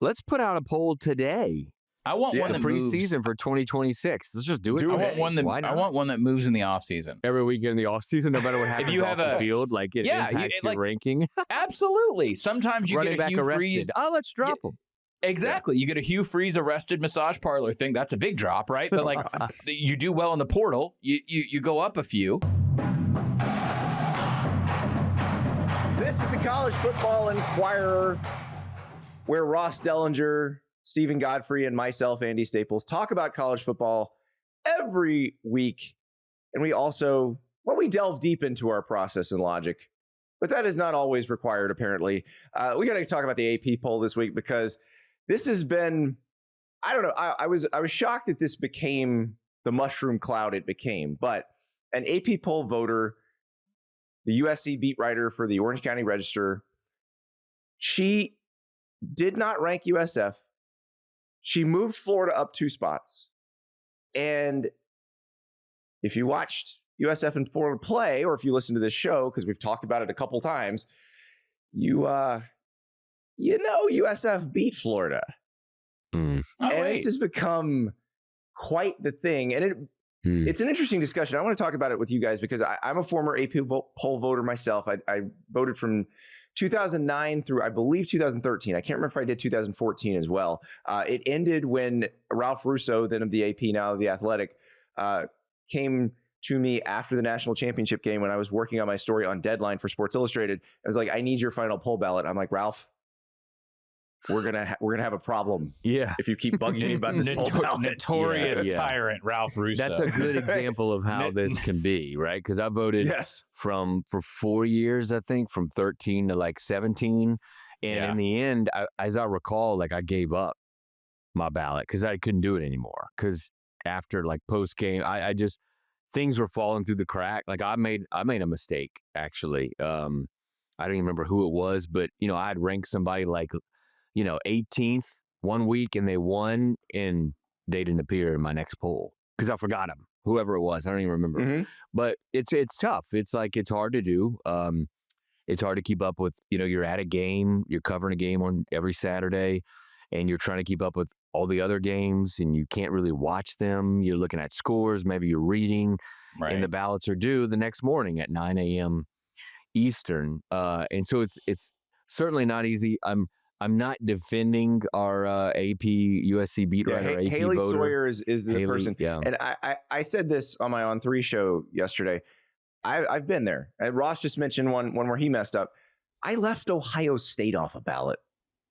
let's put out a poll today. I want one that moves. Preseason for 2026. Let's just do it. I want one that moves in the off season. Every weekend in the off season, no matter what happens if you have off the field, like it impacts your ranking. Absolutely. Sometimes you get a Hugh Freeze. Oh, let's drop them. Exactly. Yeah. You get a Hugh Freeze arrested massage parlor thing. That's a big drop, right? But like you do well in the portal, you go up a few. This is the College Football Enquirer, where Ross Dellenger, Steven Godfrey, and myself, Andy Staples, talk about college football every week. And we also, we delve deep into our process and logic. But that is not always required, apparently. We got to talk about the AP poll this week because this has been, I don't know, I was shocked that this became the mushroom cloud it became. But an AP poll voter, the USC beat writer for the Orange County Register, she did not rank USF. She moved Florida up 2 spots. And if you watched USF and Florida play, or if you listen to this show, because we've talked about it a couple times, you know USF beat Florida. It's just become quite the thing. And it's an interesting discussion. I want to talk about it with you guys because I'm a former AP poll voter myself. I voted from 2009 through, I believe, 2013. I can't remember if I did 2014 as well. It ended when Ralph Russo, then of the AP, now of the Athletic, came to me after the national championship game when I was working on my story on Deadline for Sports Illustrated. I was like, I need your final poll ballot. I'm like, Ralph, we're gonna have a problem. Yeah, if you keep bugging me about this poll ballot. Notorious tyrant Ralph Russo. That's a good example of how this can be, right? Because I voted for 4 years, I think, from 13 to like 17, and in the end, as I recall, like I gave up my ballot because I couldn't do it anymore. Because after like post game, I just things were falling through the crack. Like I made a mistake actually. I don't even remember who it was, but I had ranked somebody like 18th one week and they won and they didn't appear in my next poll because I forgot them, whoever it was. I don't even remember. But it's tough. It's like, it's hard to do. It's hard to keep up with, you're at a game, you're covering a game on every Saturday and you're trying to keep up with all the other games and you can't really watch them. You're looking at scores, maybe you're reading and the ballots are due the next morning at 9 a.m. Eastern. And so it's certainly not easy. I'm not defending our AP USC beat writer. AP Haley voter. Sawyer is the person. Yeah. And I said this on my On 3 show yesterday. I've been there. And Ross just mentioned one where he messed up. I left Ohio State off a ballot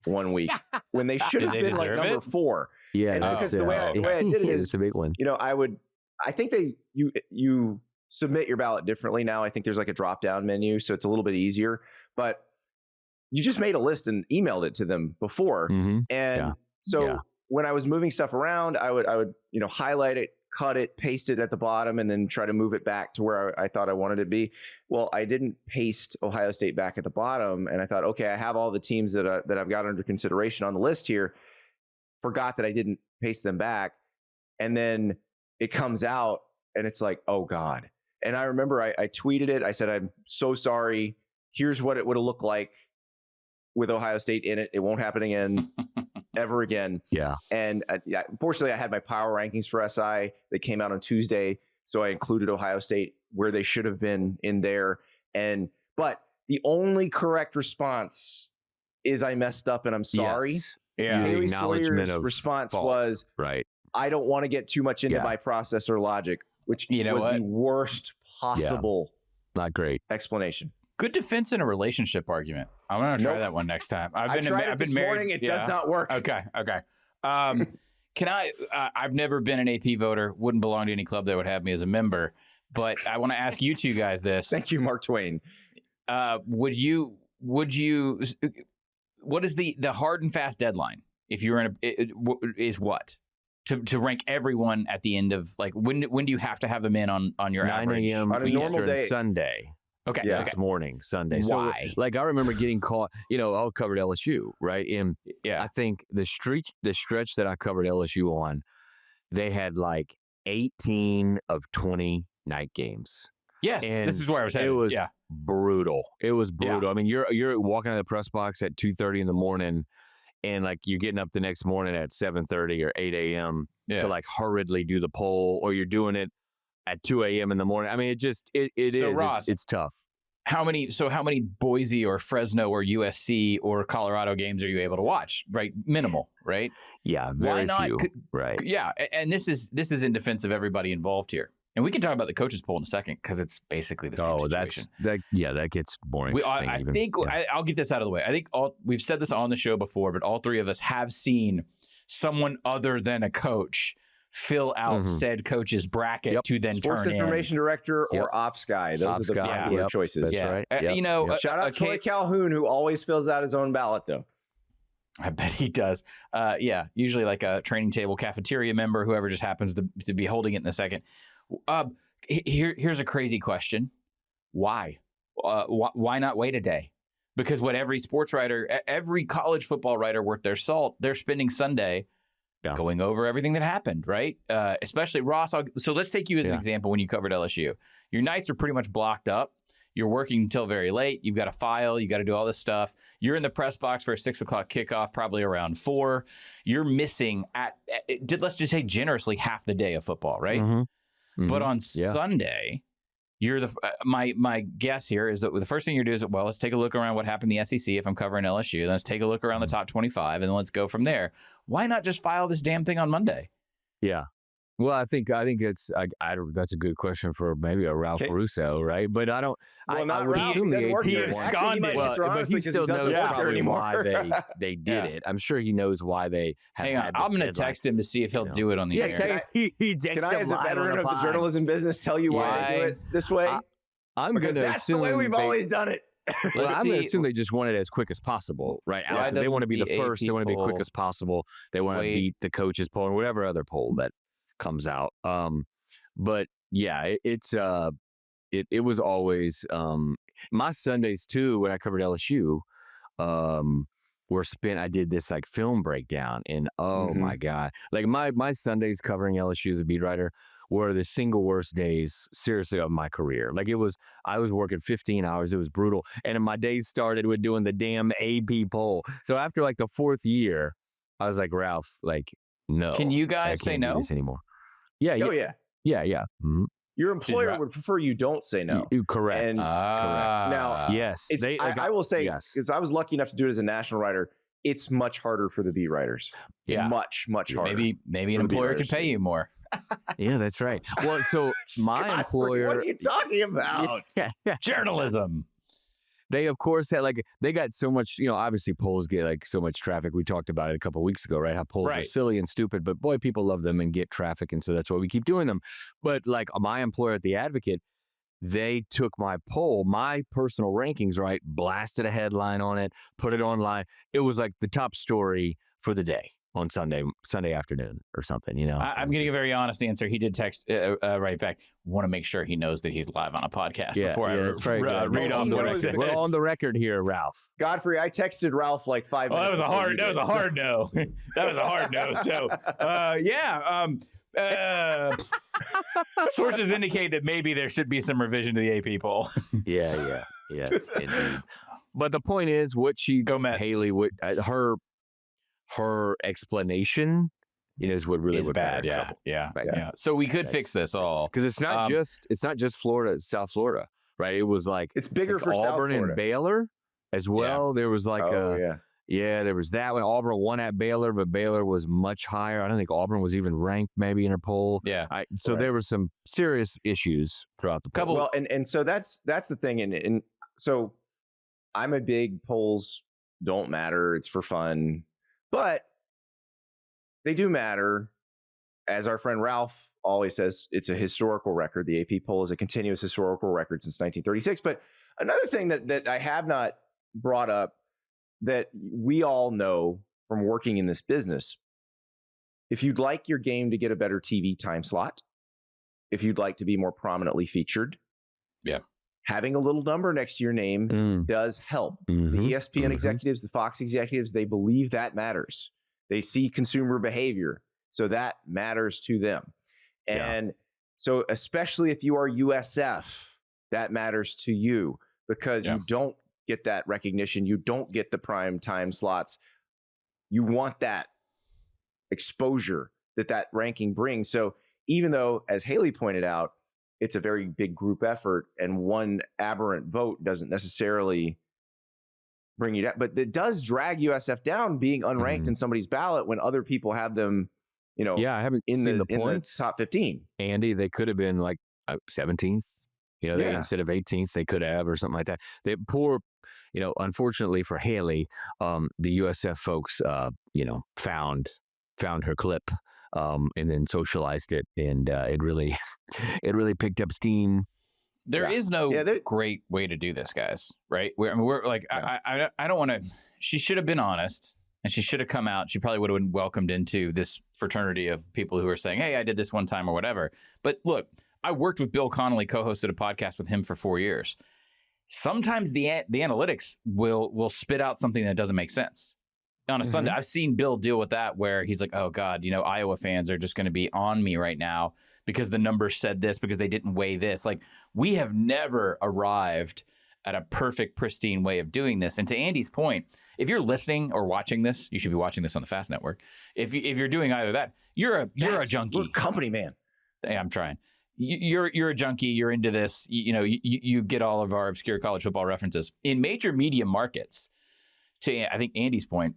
one week when they should have been like number 4. Yeah. And because the way I did it is, it's a big one. I think you submit your ballot differently now. I think there's like a drop down menu, so it's a little bit easier. But you just made a list and emailed it to them before. And so when I was moving stuff around, I would highlight it, cut it, paste it at the bottom, and then try to move it back to where I thought I wanted it to be. Well, I didn't paste Ohio State back at the bottom. And I thought, okay, I have all the teams that I've got under consideration on the list here. Forgot that I didn't paste them back. And then it comes out and it's like, oh God. And I remember I tweeted it. I said, I'm so sorry. Here's what it would have looked like with Ohio State in it. It won't happen again, ever again. Yeah. And unfortunately, I had my power rankings for SI that came out on Tuesday. So I included Ohio State where they should have been in there. But the only correct response is I messed up and I'm sorry. Yes. Yeah. Haley Sawyer's response was, I don't want to get too much into my process or logic, which was the worst possible not great explanation. Good defense in a relationship argument. I'm going to try that one next time. I've been this married. Morning. It does not work. Okay. Can I? I've never been an AP voter. Wouldn't belong to any club that would have me as a member. But I want to ask you two guys this. Thank you, Mark Twain. Would you? What is the hard and fast deadline? If you're in is what? To rank everyone at the end of like when do you have to have them in on your 9 average a.m. on a Eastern normal day Sunday? Okay. Next morning, Sunday. Why? So, like, I remember getting caught, I covered LSU, right? And I think the stretch that I covered LSU on, they had like 18 of 20 night games. Yes. And this is where I was headed. It was brutal. It was brutal. I mean, you're walking out of the press box at 2:30 in the morning and like you're getting up the next morning at 7:30 or 8 a.m. to like hurriedly do the poll, or you're doing it at 2 a.m. in the morning. I mean, Ross, it's tough. How many Boise or Fresno or USC or Colorado games are you able to watch? Right, minimal, right? Yeah, very few. Right. Yeah, and this is in defense of everybody involved here. And we can talk about the coaches poll in a second because it's basically the same situation. That gets boring. I'll get this out of the way. I think we've said this on the show before, but all three of us have seen someone other than a coach fill out said coach's bracket to then Sports turn information director or ops guy. Those are the popular choices. That's right. Shout out Troy Calhoun, who always fills out his own ballot, though. I bet he does. Usually like a training table cafeteria member, whoever just happens to be holding it in a second. Here's a crazy question. Why? Why not wait a day? Because what every sports writer, every college football writer worth their salt, they're spending Sunday going over everything that happened, right? Especially Ross. So let's take you as an example when you covered LSU. Your nights are pretty much blocked up. You're working until very late. You've got to file. You got to do all this stuff. You're in the press box for a 6 o'clock kickoff, probably around 4. You're missing let's just say generously half the day of football, right? But on Sunday, you're my guess here is that the first thing you do is, let's take a look around what happened in the SEC if I'm covering LSU. Then let's take a look around the top 25, and then let's go from there. Why not just file this damn thing on Monday? Yeah. Well, I think it's that's a good question for maybe a Ralph Russo, right? But I don't. Well, I would assume he absconded. But he still knows probably why they did it. I'm sure he knows why they have. Hang on, I'm going to text him to see if he'll do it on the air. Can I, as a veteran of the journalism business, tell you why they do it this way? I'm going to assume that's the way we've always done it. Well, I'm going to assume they just want it as quick as possible, right? They want to be the first. They want to be quick as possible. They want to beat the coaches poll or whatever other poll that comes out. But yeah, it was always my Sundays too when I covered LSU were spent. I did this like film breakdown, and my God, like my Sundays covering LSU as a beat writer were the single worst days, seriously, of my career. Like I was working 15 hours. It was brutal. And my days started with doing the damn AP poll. So after like the 4th year, I was like, Ralph, like, no. Can you guys say no? Do this anymore. Yeah. Oh, yeah. Yeah. Mm-hmm. Your employer would prefer you don't say no. Correct. And correct. Now, yes. I will say, because I was lucky enough to do it as a national writer, it's much harder for the beat writers. Yeah. Much harder. Maybe an employer could pay you more. Yeah, that's right. Well, so my employer. What are you talking about? Journalism. They, of course, had they got so much, obviously polls get like so much traffic. We talked about it a couple of weeks ago, right? How polls are silly and stupid, but boy, people love them and get traffic. And so that's why we keep doing them. But like my employer at The Advocate, they took my poll, my personal rankings, right? Blasted a headline on it, put it online. It was like the top story for the day on Sunday afternoon or something, I'm getting a very honest answer. He did text right back. Want to make sure he knows that he's live on a podcast before I read off what I said. We're on the record here, Ralph. Godfrey, I texted Ralph like 5 minutes. That was a hard no. That was a hard no. So, sources indicate that maybe there should be some revision to the AP poll. Yes, indeed. But the point is, Haley, her explanation, is what really is bad. Yeah. So we could fix this all because it's not just Florida, South Florida, right? It was like it's bigger for Auburn South Florida. And Baylor as well. Yeah. There was like there was that one. Auburn won at Baylor, but Baylor was much higher. I don't think Auburn was even ranked maybe in a poll. Yeah. So there were some serious issues throughout the poll. Well, and so that's the thing, and so I'm a big polls don't matter. It's for fun. But they do matter. As our friend Ralph always says, it's a historical record. The AP poll is a continuous historical record since 1936. But another thing that I have not brought up that we all know from working in this business, if you'd like your game to get a better TV time slot, if you'd like to be more prominently featured, having a little number next to your name does help. Mm-hmm. The ESPN executives, the Fox executives, they believe that matters. They see consumer behavior, so that matters to them. And so especially if you are USF, that matters to you because you don't get that recognition. You don't get the prime time slots. you want that exposure that ranking brings. So even though, as Haley pointed out, it's a very big group effort and one aberrant vote doesn't necessarily bring you down, but it does drag USF down being unranked in somebody's ballot when other people have them, I haven't seen the points. In the top 15. Andy, they could have been like 17th, instead of 18th, they could have, or something like that. They poor, unfortunately for Haley, the USF folks, found her clip, and then socialized it, and it really picked up steam. There is no great way to do this, guys, right? We're like, I don't want to, she should have been honest and she should have come out. She probably would have been welcomed into this fraternity of people who are saying, hey, I did this one time or whatever. But look, I worked with Bill Connolly, co-hosted a podcast with him for 4 years. Sometimes the analytics will spit out something that doesn't make sense. On a Sunday, I've seen Bill deal with that where he's like, oh, God, Iowa fans are just going to be on me right now because the numbers said this, because they didn't weigh this. Like, we have never arrived at a perfect, pristine way of doing this. And to Andy's point, if you're listening or watching this, you should be watching this on the Fast Network. If you're doing either that, you're a junkie. We're a company, man. Hey, I'm trying. You're a junkie. You're into this. You get all of our obscure college football references. In major media markets, to I think Andy's point,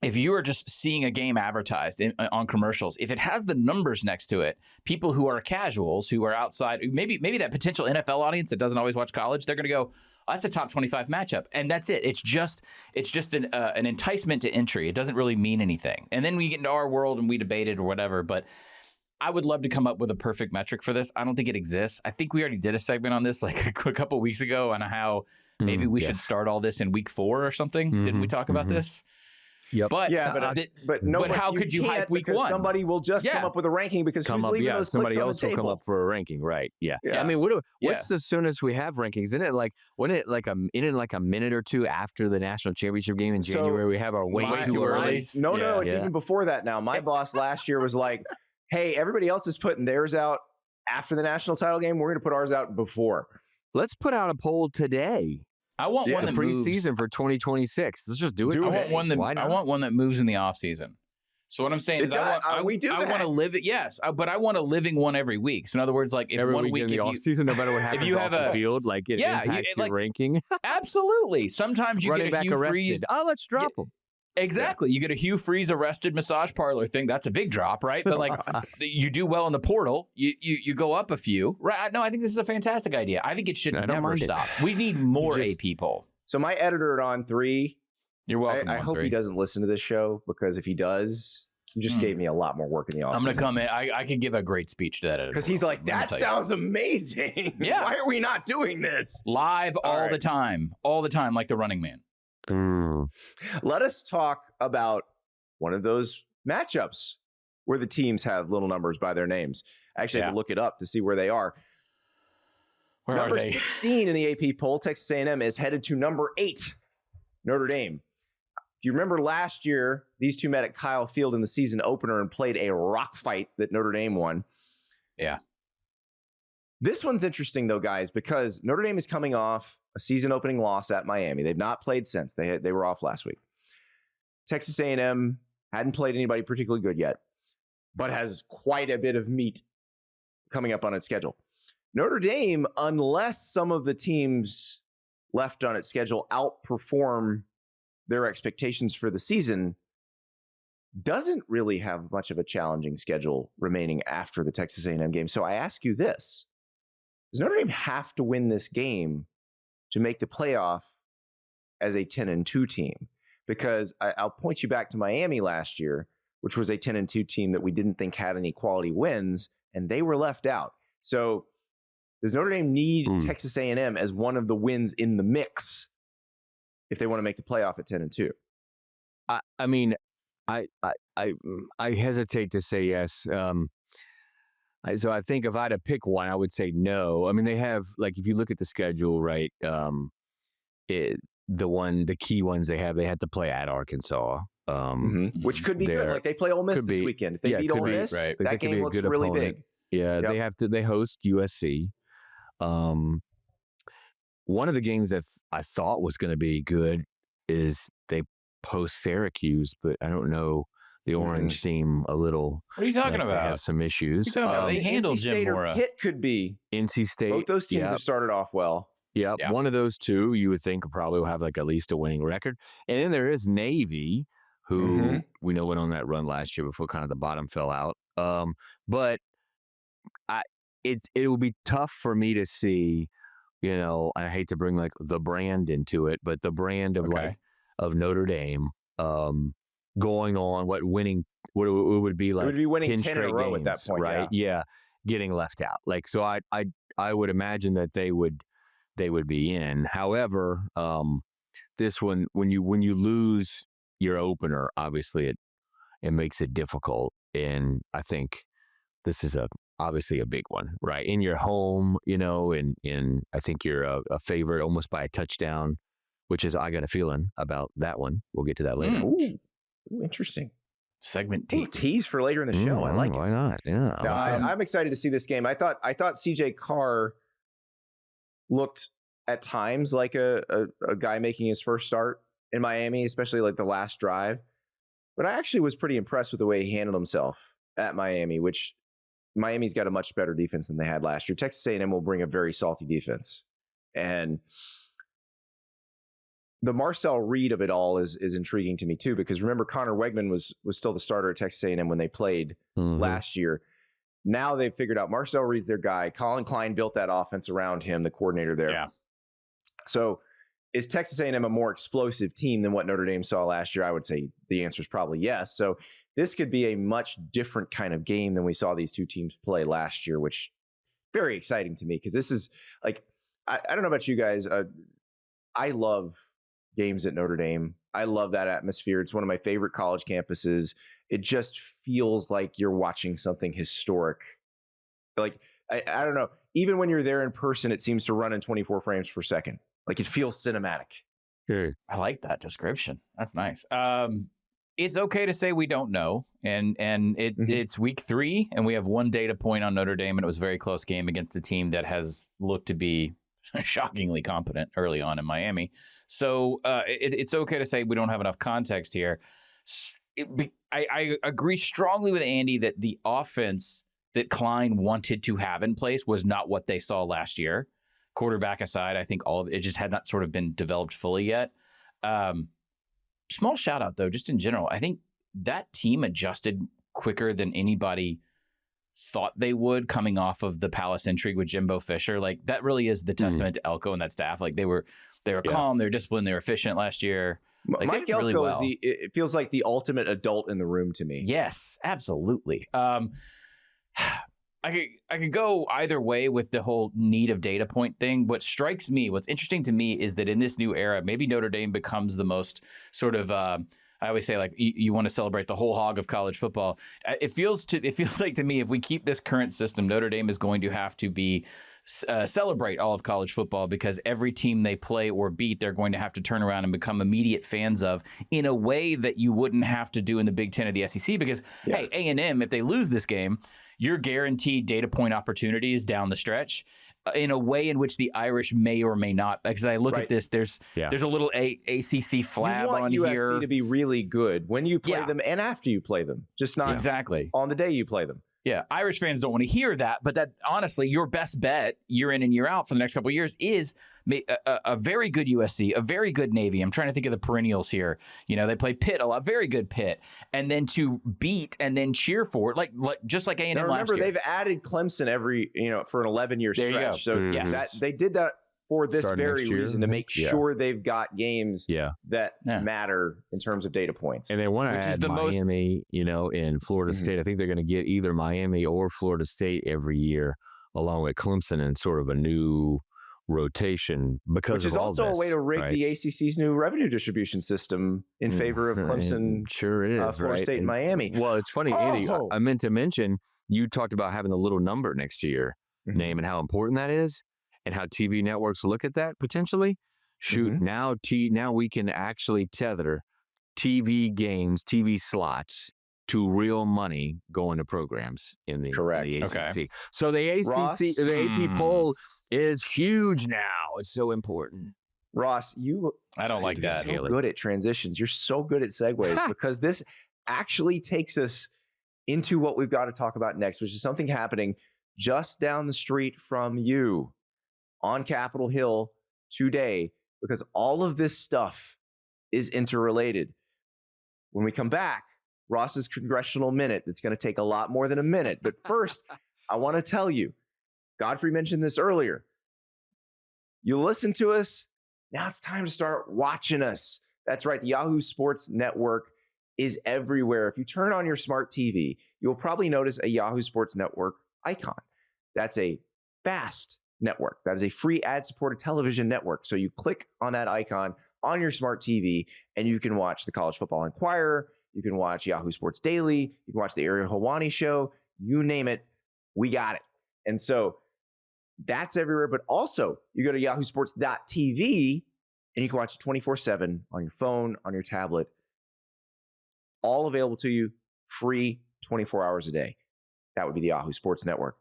if you are just seeing a game advertised on commercials, if it has the numbers next to it, people who are casuals, who are outside, maybe that potential NFL audience that doesn't always watch college, they're going to go, oh, that's a top 25 matchup. And that's it. It's just an enticement to entry. It doesn't really mean anything. And then we get into our world and we debate it or whatever. But I would love to come up with a perfect metric for this. I don't think it exists. I think we already did a segment on this like a couple weeks ago on how maybe we should start all this in week 4 or something. Didn't we talk about this? Yep. But how could you hype week 1? Somebody will just come up with a ranking because who's leaving those somebody clicks on else the will table. come up for a ranking, right? Yeah. Yes. I mean, what's the soonest we have rankings? Isn't it like a minute or two after the national championship game in January? We have our way too early. No, it's even before that now. My boss last year was like, "Hey, everybody else is putting theirs out after the national title game. We're going to put ours out before." Let's put out a poll today. I want one that preseason for 2026. Let's just do it. I want one that moves in the off season. So what I'm saying is, I want to live it. Yes, but I want a living one every week. So in other words, like if every 1 week, in the off season, no matter what happens, if you have the field, like it impacts your ranking. Absolutely. Sometimes you get a Hugh Freeze. Oh, let's drop them. Exactly. Yeah. You get a Hugh Freeze arrested massage parlor thing. That's a big drop, right? But like you do well in the portal, you go up a few. Right? No, I think this is a fantastic idea. I think it should never stop. We need more AP poll. So my editor at On3, you're welcome. I hope he doesn't listen to this show, because if he does, he just gave me a lot more work in the office. I'm going to come in. I could give a great speech to that editor. Because he's like, that sounds amazing. Yeah. Why are we not doing this? Live all the time, like the Running Man. Let us talk about one of those matchups where the teams have little numbers by their names. I actually had to look it up to see where they are. Where number are they? 16 in the AP poll, Texas A&M is headed to number 8, Notre Dame. If you remember last year, these two met at Kyle Field in the season opener and played a rock fight that Notre Dame won. Yeah. This one's interesting, though, guys, because Notre Dame is coming off a season opening loss at Miami. They've not played since. They were off last week. Texas A&M hadn't played anybody particularly good yet, but has quite a bit of meat coming up on its schedule. Notre Dame, unless some of the teams left on its schedule outperform their expectations for the season, doesn't really have much of a challenging schedule remaining after the Texas A&M game. So I ask you this. Does Notre Dame have to win this game to make the playoff as a 10-2 team? Because I'll point you back to Miami last year, which was a 10-2 team that we didn't think had any quality wins, and they were left out. So does Notre Dame need Texas A&M as one of the wins in the mix if they want to make the playoff at 10-2? I mean, I hesitate to say yes. So I think if I had to pick one, I would say no. I mean, they have, like, if you look at the schedule, right, the key ones they had to play at Arkansas. Which could be good. Like, they play Ole Miss this weekend. If they beat Ole Miss, that game looks really big. Yeah, they host USC. One of the games that I thought was going to be good is post Syracuse, but I don't know. The Orange seem a little. What are you talking about? They have some issues. What are you talking about? They handle NC Jim State Mora. or Pitt could be. NC State. Both those teams have started off well. Yeah, one of those two you would think probably will have like at least a winning record. And then there is Navy, who we know went on that run last year before kind of the bottom fell out. But it will be tough for me to see, I hate to bring like the brand into it, but the brand of of Notre Dame going on winning what it would be like. It would be winning 10 in a row games, at that point, right? Yeah, getting left out. Like so, I would imagine that they would be in. However, this one when you lose your opener, obviously it makes it difficult, and I think this is obviously a big one, right? In your home, and I think you're a favorite almost by a touchdown, which is I got a feeling about that one. We'll get to that later. Ooh, interesting. Segment tease for later in the show. I like it. Why not? Yeah. No, I'm excited to see this game. I thought CJ Carr looked at times like a guy making his first start in Miami, especially like the last drive. But I actually was pretty impressed with the way he handled himself at Miami, which Miami's got a much better defense than they had last year. Texas A&M will bring a very salty defense. And the Marcel Reed of it all is intriguing to me too, because remember Connor Wegman was still the starter at Texas A&M when they played last year. Now they've figured out Marcel Reed's their guy. Colin Klein built that offense around him, the coordinator there. Yeah. So is Texas A&M a more explosive team than what Notre Dame saw last year? I would say the answer is probably yes. So this could be a much different kind of game than we saw these two teams play last year, which very exciting to me because this is like, I don't know about you guys. I love games at Notre Dame. I love that atmosphere. It's one of my favorite college campuses. It just feels like you're watching something historic. Like, I don't know. Even when you're there in person, it seems to run in 24 frames per second. Like it feels cinematic. I like that description. That's nice. It's okay to say we don't know. And it's week 3 and we have one data point on Notre Dame, and it was a very close game against a team that has looked to be shockingly competent early on in Miami. So it's okay to say we don't have enough context here. I agree strongly with Andy that the offense that Klein wanted to have in place was not what they saw last year. Quarterback aside, I think all of it just had not sort of been developed fully yet. Small shout out though, just in general, I think that team adjusted quicker than anybody thought they would coming off of the Palace intrigue with Jimbo Fisher. Like that really is the testament to Elko and that staff. Like they were calm, they were disciplined, they were efficient last year. Like, Mike Elko really is it feels like the ultimate adult in the room to me. Yes, absolutely. I could go either way with the whole need of data point thing. What's interesting to me is that in this new era, maybe Notre Dame becomes the most sort of, I always say like you want to celebrate the whole hog of college football. It feels like to me, if we keep this current system, Notre Dame is going to have to be celebrate all of college football because every team they play or beat, they're going to have to turn around and become immediate fans of in a way that you wouldn't have to do in the Big Ten or the SEC because, hey, A&M, if they lose this game, you're guaranteed data point opportunities down the stretch in a way in which the Irish may or may not. Because I look at this, there's a little ACC flab on here. You want USC to be really good when you play them and after you play them, just not exactly on the day you play them. Yeah, Irish fans don't want to hear that, but that honestly, your best bet year in and year out for the next couple of years is a very good USC, a very good Navy. I'm trying to think of the perennials here. You know, they play Pitt a lot, very good Pitt, and then to beat and then cheer for it, like just like A&M last year. Remember, they've added Clemson for an 11-year stretch. So they did that for this very reason, to make sure they've got games that matter in terms of data points. And they want to add Miami, in Florida State. I think they're going to get either Miami or Florida State every year, along with Clemson in sort of a new rotation because which is of also all this, a way to rig right? the ACC's new revenue distribution system in favor of Clemson. Sure is, Florida State and Miami. Well, it's funny, Andy, I meant to mention, you talked about having a little number next to your name and how important that is. And how TV networks look at that potentially. Now we can actually tether TV games, TV slots to real money going to programs in the ACC. Okay. So the ACC, the AP poll is huge now. It's so important. Ross, I don't like that. You're so good at transitions. You're so good at segues because this actually takes us into what we've got to talk about next, which is something happening just down the street from you on Capitol Hill today, because all of this stuff is interrelated. When we come back, Ross's Congressional Minute, that's going to take a lot more than a minute. But first, I want to tell you, Godfrey mentioned this earlier. You listen to us, now it's time to start watching us. That's right, the Yahoo Sports Network is everywhere. If you turn on your smart TV, you'll probably notice a Yahoo Sports Network icon. That's a FAST network. That is a free ad-supported television network. So you click on that icon on your smart TV, and you can watch the College Football Enquirer, you can watch Yahoo Sports Daily, you can watch the Ariel Helwani Show, you name it, we got it. And so that's everywhere, but also you go to yahoosports.tv and you can watch it 24/7 on your phone, on your tablet, all available to you, free 24 hours a day. That would be the Yahoo Sports Network.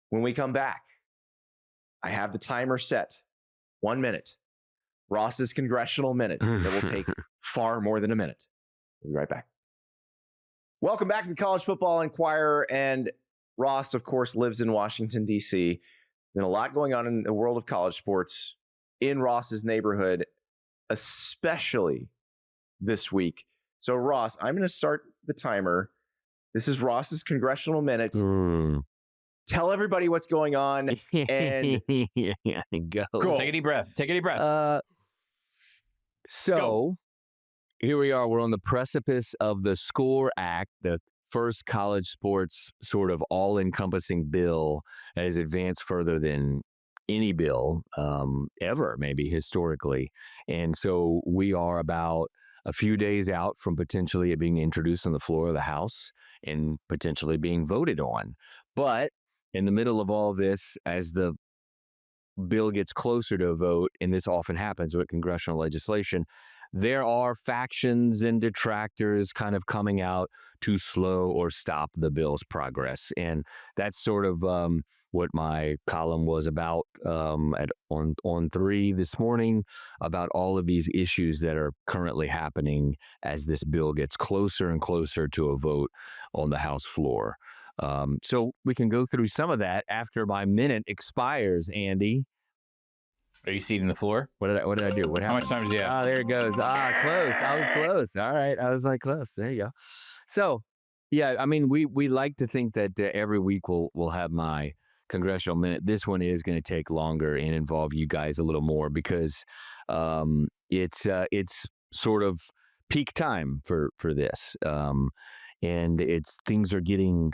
When we come back, I have the timer set, 1 minute. Ross's Congressional Minute. That will take far more than a minute. We'll be right back. Welcome back to the College Football Enquirer. And Ross, of course, lives in Washington, D.C. Been a lot going on in the world of college sports in Ross's neighborhood, especially this week. So, Ross, I'm going to start the timer. This is Ross's Congressional Minute. Tell everybody what's going on and go. Take a deep breath. Take a deep breath. So here we are. We're on the precipice of the SCORE Act, the first college sports sort of all-encompassing bill that has advanced further than any bill ever, maybe historically. And so we are about a few days out from potentially it being introduced on the floor of the House and potentially being voted on. But in the middle of all this, as the bill gets closer to a vote, and this often happens with congressional legislation, there are factions and detractors kind of coming out to slow or stop the bill's progress. And that's sort of what my column was about on 3 this morning, about all of these issues that are currently happening as this bill gets closer and closer to a vote on the House floor. So we can go through some of that after my minute expires, Andy. Are you seating the floor? What did I do? What happened? How much time do you have? Oh, there it goes. Close. I was close. All right. I was like close. There you go. So, yeah, I mean, we like to think that every week we'll have my Congressional Minute. This one is going to take longer and involve you guys a little more because it's sort of peak time for this. And things are getting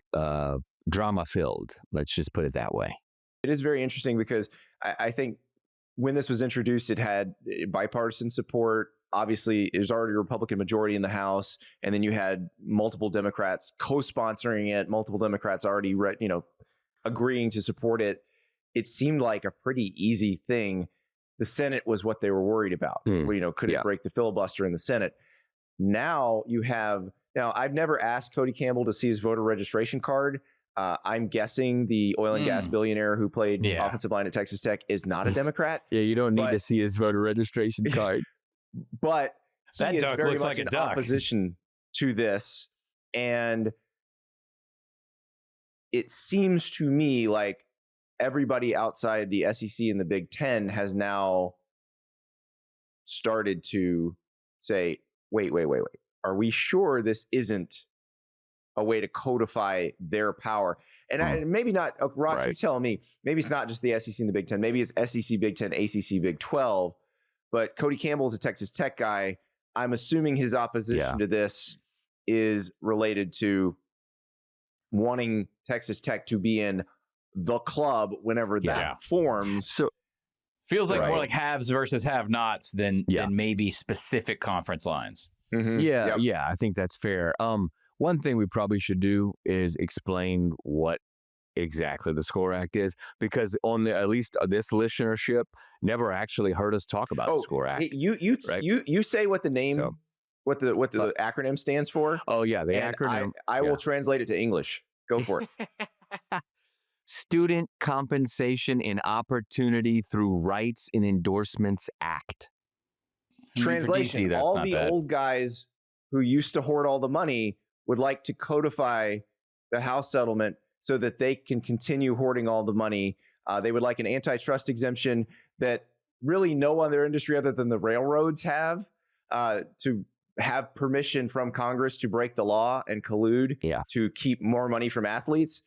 drama filled. Let's just put it that way. It is very interesting because I think when this was introduced, it had bipartisan support. Obviously, there's already a Republican majority in the House, and then you had multiple Democrats co-sponsoring it, multiple Democrats already, agreeing to support it. It seemed like a pretty easy thing. The Senate was what they were worried about. Could it break the filibuster in the Senate? Now I've never asked Cody Campbell to see his voter registration card. I'm guessing the oil and gas billionaire who played offensive line at Texas Tech is not a Democrat. Yeah, you don't need to see his voter registration card. But that he is duck very looks much like a in duck. opposition to this. And it seems to me like everybody outside the SEC and the Big Ten has now started to say, wait. Are we sure this isn't a way to codify their power? And maybe not, Ross, you tell me, maybe it's not just the SEC and the Big Ten. Maybe it's SEC, Big Ten, ACC, Big 12. But Cody Campbell is a Texas Tech guy. I'm assuming his opposition to this is related to wanting Texas Tech to be in the club whenever that forms. So feels like more like haves versus have-nots than maybe specific conference lines. Mm-hmm. Yeah, I think that's fair. One thing we probably should do is explain what exactly the SCORE Act is, because at least this listenership never actually heard us talk about the SCORE Act. You say what the name, what the acronym stands for. Oh yeah, the acronym. I will translate it to English. Go for it. Student Compensation and Opportunity Through Rights and Endorsements Act. Translation, all the old guys who used to hoard all the money would like to codify the House settlement so that they can continue hoarding all the money. They would like an antitrust exemption that really no other industry other than the railroads have, to have permission from Congress to break the law and collude to keep more money from athletes.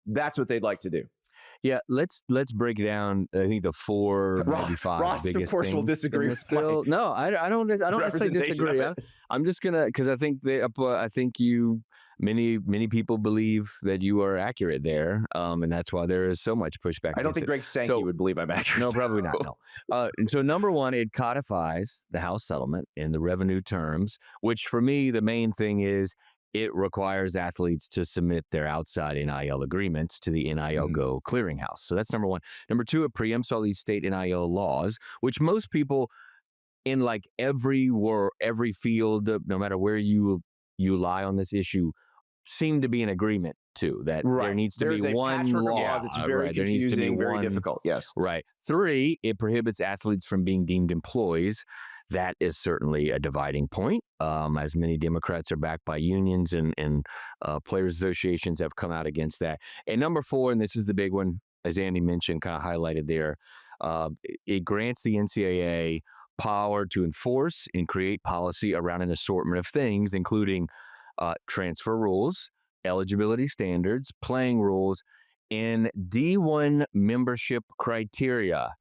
That's what they'd like to do. Yeah, let's break down. I think the 4, maybe 5 Ross, biggest of course, things will disagree in this bill. No, I don't necessarily disagree. I'm just gonna, because I think many people believe that you are accurate there, and that's why there is so much pushback. I don't think Greg Sankey would believe I'm accurate. No, probably not. No. And so number one, it codifies the House settlement in the revenue terms, which for me the main thing is, it requires athletes to submit their outside NIL agreements to the NIL Go clearinghouse. So that's number one. Number two, it preempts all these state NIL laws, which most people in like every field, no matter where you lie on this issue, seem to be in agreement to that. There needs to be one law. It's very confusing, very difficult. Yes. Right. 3, it prohibits athletes from being deemed employees. That is certainly a dividing point, as many Democrats are backed by unions and players associations have come out against that. And number 4, and this is the big one, as Andy mentioned, kind of highlighted there, it grants the NCAA power to enforce and create policy around an assortment of things, including transfer rules, eligibility standards, playing rules, and D1 membership criteria.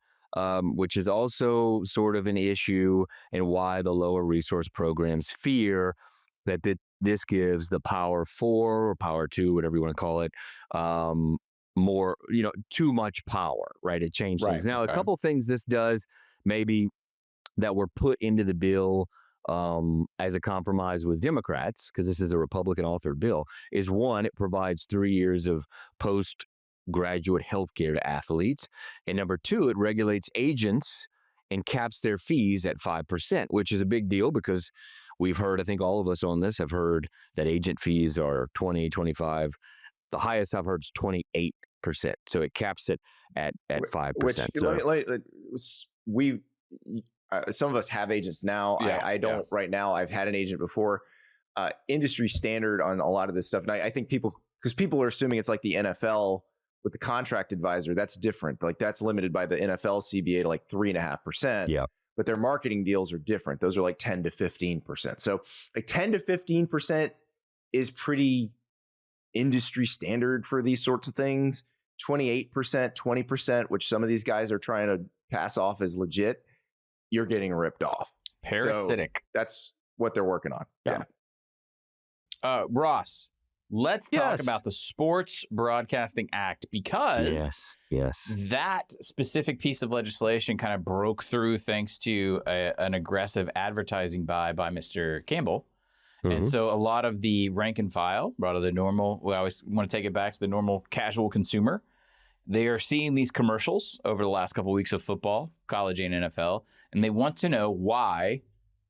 Which is also sort of an issue, and why the lower resource programs fear that this gives the Power 4 or Power 2, whatever you want to call it, more, too much power, right? It changed things. Now, a couple things this does maybe that were put into the bill as a compromise with Democrats, because this is a Republican-authored bill, is one, it provides 3 years of postgraduate health care to athletes. And number 2, it regulates agents and caps their fees at 5%, which is a big deal because we've heard, I think all of us on this have heard that agent fees are 20, 25. The highest I've heard is 28%. So it caps it at 5%. Which, some of us have agents now. I don't right now. I've had an agent before. Industry standard on a lot of this stuff. And I think people are assuming it's like the NFL with the contract advisor. That's different. Like that's limited by the NFL CBA to like 3.5%. Yeah. But their marketing deals are different. Those are like 10 to 15%. So like 10 to 15% is pretty industry standard for these sorts of things. 28%, 20%, which some of these guys are trying to pass off as legit, you're getting ripped off. Parasitic. So that's what they're working on. Yeah. Ross, let's talk about the Sports Broadcasting Act, because that specific piece of legislation kind of broke through thanks to an aggressive advertising buy by Mr. Campbell. Mm-hmm. And so a lot of the rank and file, a lot of the normal, we always want to take it back to the normal casual consumer. They are seeing these commercials over the last couple of weeks of football, college and NFL, and they want to know why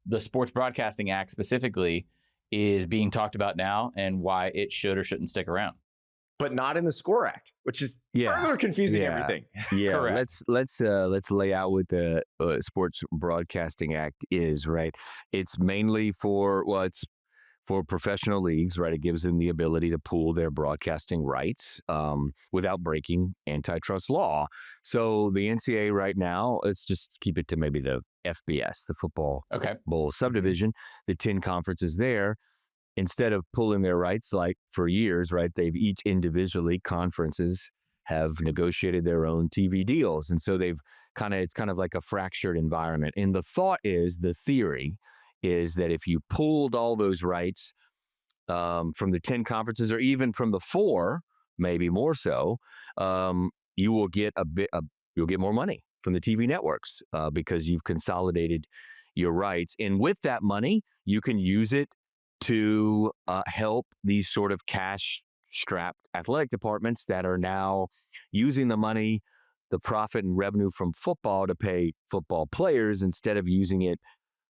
the Sports Broadcasting Act specifically is being talked about now and why it should or shouldn't stick around. But not in the SCORE Act, which is further confusing everything. Yeah, correct. Let's lay out what the Sports Broadcasting Act is, right? It's mainly for professional leagues, right? It gives them the ability to pool their broadcasting rights without breaking antitrust law. So the NCAA right now, let's just keep it to maybe the FBS, the Football Bowl subdivision, the 10 conferences there. Instead of pooling their rights like for years, right? They've each individually, conferences have negotiated their own TV deals. And so it's kind of like a fractured environment. And the theory is that if you pooled all those rights from the 10 conferences, or even from the 4, maybe more so, you will get you'll get more money from the TV networks because you've consolidated your rights. And with that money, you can use it to help these sort of cash-strapped athletic departments that are now using the money, the profit and revenue from football to pay football players instead of using it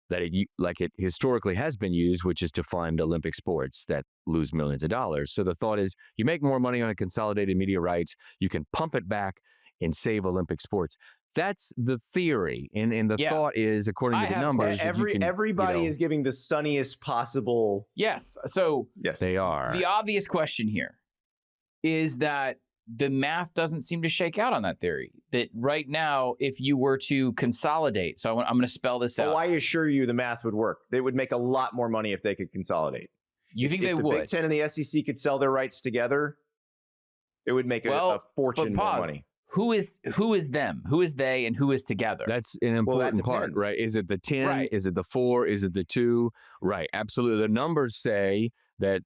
that it historically has been used, which is to fund Olympic sports that lose millions of dollars. So the thought is you make more money on a consolidated media rights, you can pump it back and save Olympic sports. That's the theory. And the thought is, according to the numbers, everybody is giving the sunniest possible. Yes. So yes, they are. The obvious question here is that the math doesn't seem to shake out on that theory. That right now, if you were to consolidate, so I'm going to spell this out. Oh, I assure you the math would work. They would make a lot more money if they could consolidate. You think they would? If the Big Ten and the SEC could sell their rights together, it would make a fortune more money. Who is them? Who is they? And who is together? That's an important part, right? Is it the 10? Right. Is it the 4? Is it the 2? Right. Absolutely. The numbers say that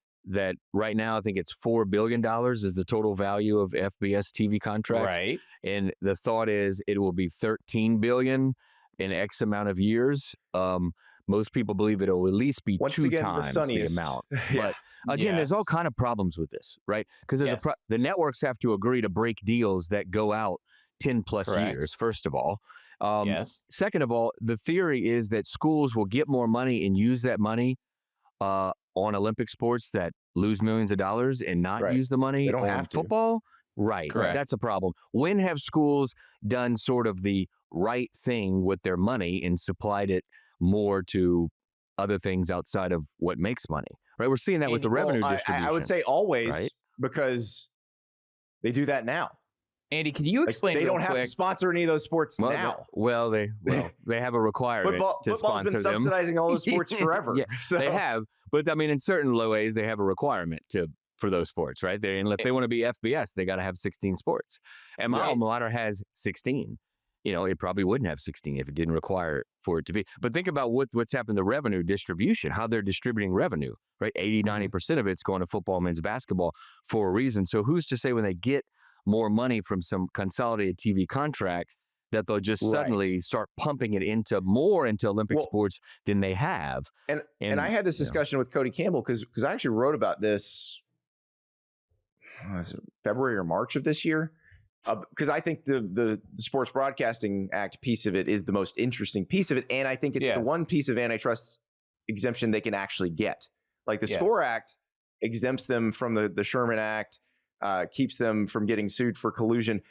right now, I think it's $4 billion is the total value of FBS TV contracts. Right. And the thought is it will be $13 billion in X amount of years. Most people believe it'll at least be two times the amount. Yeah. But again, there's all kind of problems with this, right? Because the networks have to agree to break deals that go out 10 plus years, first of all. Second of all, the theory is that schools will get more money and use that money on Olympic sports that lose millions of dollars and not use the money on football. Right. Correct. That's a problem. When have schools done sort of the right thing with their money and supplied it more to other things outside of what makes money? Right. We're seeing that with the revenue distribution. I would say always, because they do that now. Andy, can you explain? They don't have to sponsor any of those sports now. They have a requirement to football's sponsor been subsidizing all those sports forever. So. They have, but I mean, in certain ways, they have a requirement for those sports, right? If they want to be FBS, they got to have 16 sports. And my alma mater has 16. It probably wouldn't have 16 if it didn't require for it to be. But think about what's happened to revenue distribution, how they're distributing revenue, right? 80-90% of it's going to football, men's basketball for a reason. So who's to say when they get more money from some consolidated TV contract that they'll just suddenly start pumping it into Olympic sports than they have? And I had this discussion with Cody Campbell because I actually wrote about this February or March of this year. Because I think the Sports Broadcasting Act piece of it is the most interesting piece of it. And I think it's the one piece of antitrust exemption they can actually get. Like the SCORE Act exempts them from the Sherman Act, keeps them from getting sued for collusion.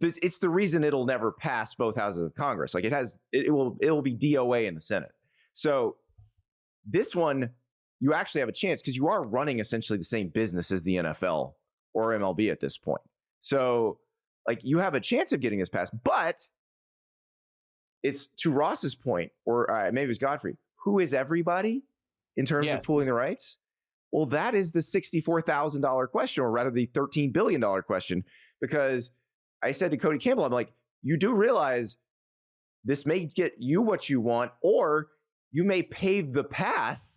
It's the reason it'll never pass both houses of Congress. Like it will be DOA in the Senate. So this one, you actually have a chance because you are running essentially the same business as the NFL or MLB at this point. So like you have a chance of getting this passed, but it's to Ross's point, or maybe it was Godfrey, who is everybody in terms of pooling the rights? Well, that is the $64,000 question, or rather the $13 billion question, because I said to Cody Campbell, I'm like, you do realize this may get you what you want, or you may pave the path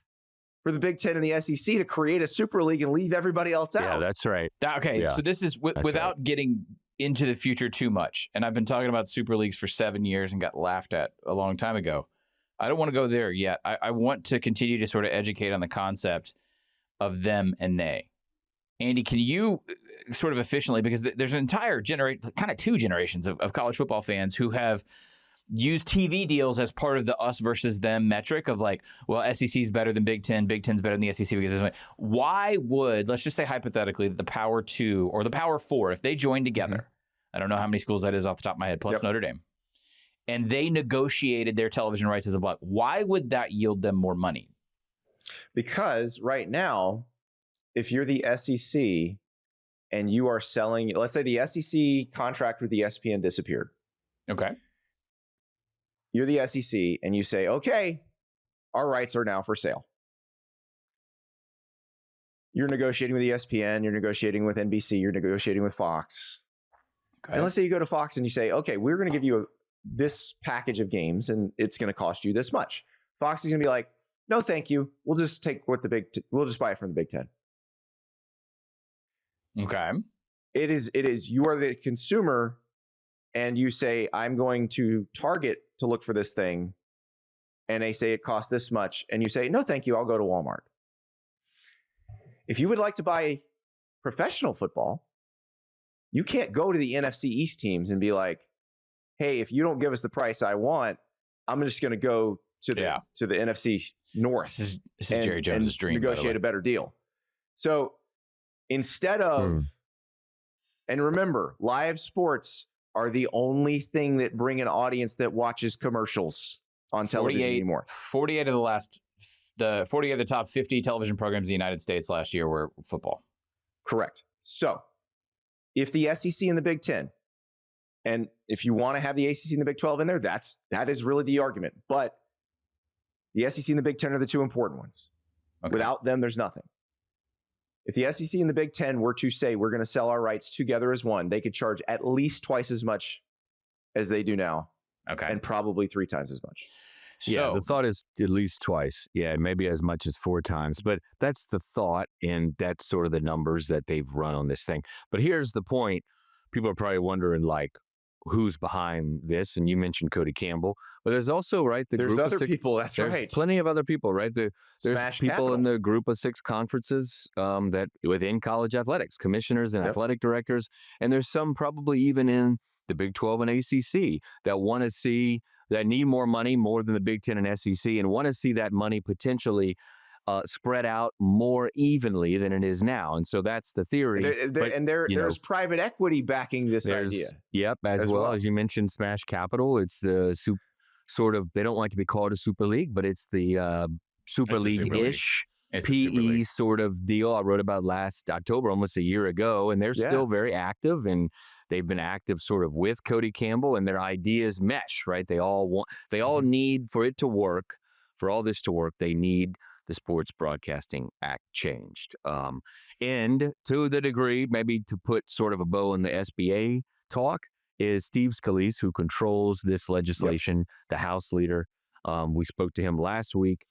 for the Big Ten and the SEC to create a super league and leave everybody else out. Yeah, that's right. So this is without getting into the future too much. And I've been talking about super leagues for 7 years and got laughed at a long time ago. I don't want to go there yet. I want to continue to sort of educate on the concept of them and they. Andy, can you sort of efficiently, because there's an entire kind of two generations of college football fans who have used TV deals as part of the us versus them metric of like, well, SEC is better than Big Ten, Big Ten's better than the SEC. Because why would, let's just say hypothetically, that the Power 2 or the Power 4, if they join together, I don't know how many schools that is off the top of my head, plus Notre Dame, and they negotiated their television rights as a block, why would that yield them more money? Because right now, if you're the SEC and you are selling, let's say the SEC contract with the ESPN disappeared. Okay. You're the SEC and you say, okay, our rights are now for sale. You're negotiating with ESPN, you're negotiating with NBC, you're negotiating with Fox. Okay. And let's say you go to Fox and you say, okay, we're going to give you this package of games and it's going to cost you this much. Fox is going to be like, no, thank you. We'll just take what we'll just buy it from the Big Ten. Okay. It is, you are the consumer and you say, I'm going to Target to look for this thing. And they say it costs this much. And you say, no, thank you. I'll go to Walmart. If you would like to buy professional football, you can't go to the NFC East teams and be like, hey, if you don't give us the price I want, I'm just going to go to the NFC North. This is Jerry Jones' dream. Negotiate a better deal. So instead of, and remember, live sports are the only thing that bring an audience that watches commercials on television anymore. 48 of the top 50 television programs in the United States last year were football. Correct. So if the SEC and the Big Ten, and if you want to have the ACC and the Big 12 in there, that is really the argument. But the SEC and the Big Ten are the two important ones. Okay. Without them, there's nothing. If the SEC and the Big Ten were to say we're going to sell our rights together as one, they could charge at least twice as much as they do now. Okay. And probably 3 times as much. So, the thought is at least twice. Yeah, maybe as much as 4 times. But that's the thought, and that's sort of the numbers that they've run on this thing. But here's the point. People are probably wondering, like, who's behind this? And you mentioned Cody Campbell. But there's also, right, there's other people. That's right. There's plenty of other people, right? There's people Capital. in the group of 6 conferences that within college athletics, commissioners and athletic directors. And there's some probably even in the Big 12 and ACC that want to see, that need more money, more than the Big 10 and SEC, and want to see that money potentially spread out more evenly than it is now. And so that's the theory. There's private equity backing this idea. Yep, as well as you mentioned, Smash Capital. It's the sort of, they don't like to be called a super league, but it's the super league-ish PE sort of deal I wrote about last October, almost a year ago, and they're still very active, and they've been active sort of with Cody Campbell, and their ideas mesh, right? They all need, for it to work, for all this to work, they need the Sports Broadcasting Act changed. And to the degree, maybe to put sort of a bow in the SBA talk, is Steve Scalise, who controls this legislation, the House leader. We spoke to him last week,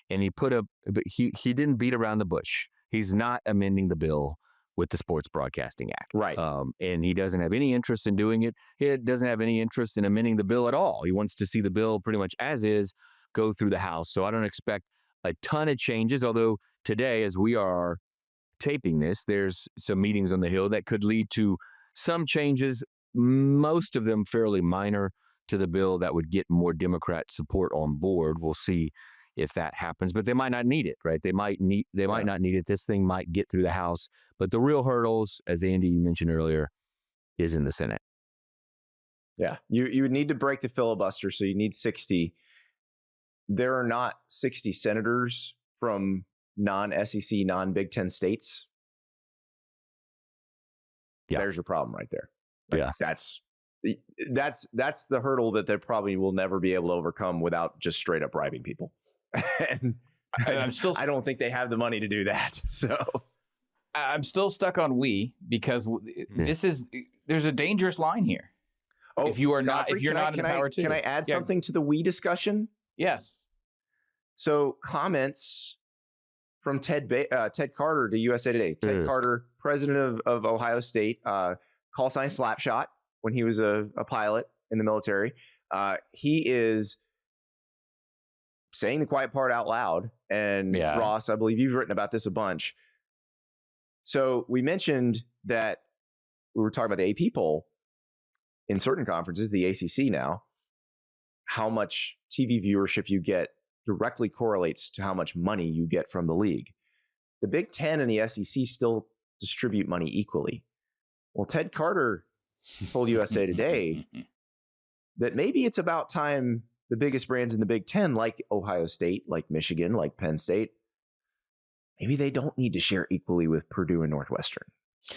and he didn't beat around the bush. He's not amending the bill with the Sports Broadcasting Act. Right. And he doesn't have any interest in doing it. He doesn't have any interest in amending the bill at all. He wants to see the bill pretty much as is go through the House. So I don't expect a ton of changes, although today, as we are taping this, there's some meetings on the Hill that could lead to some changes, most of them fairly minor, to the bill that would get more Democrat support on board. We'll see if that happens, but they might not need it, right? They might not need it. This thing might get through the House, but the real hurdles, as Andy mentioned earlier, is in the Senate. Yeah, you would need to break the filibuster, so you need 60. There are not 60 senators from non-SEC, non-Big Ten states. Yeah. There's your problem right there. That's the hurdle that they probably will never be able to overcome without just straight up bribing people. And I don't think they have the money to do that. So I'm still stuck on because there's a dangerous line here. Oh, if you're not in the power too. Can I add something to the we discussion? Yes. So comments from Ted Carter to USA Today. Ted Carter, president of Ohio State, call sign Slapshot when he was a pilot in the military. He is saying the quiet part out loud. And Ross, I believe you've written about this a bunch. So we mentioned that we were talking about the AP poll in certain conferences, the ACC now, how much TV viewership you get directly correlates to how much money you get from the league. The Big Ten and the SEC still distribute money equally. Well, Ted Carter told USA Today that maybe it's about time the biggest brands in the Big Ten, like Ohio State, like Michigan, like Penn State, maybe they don't need to share equally with Purdue and Northwestern.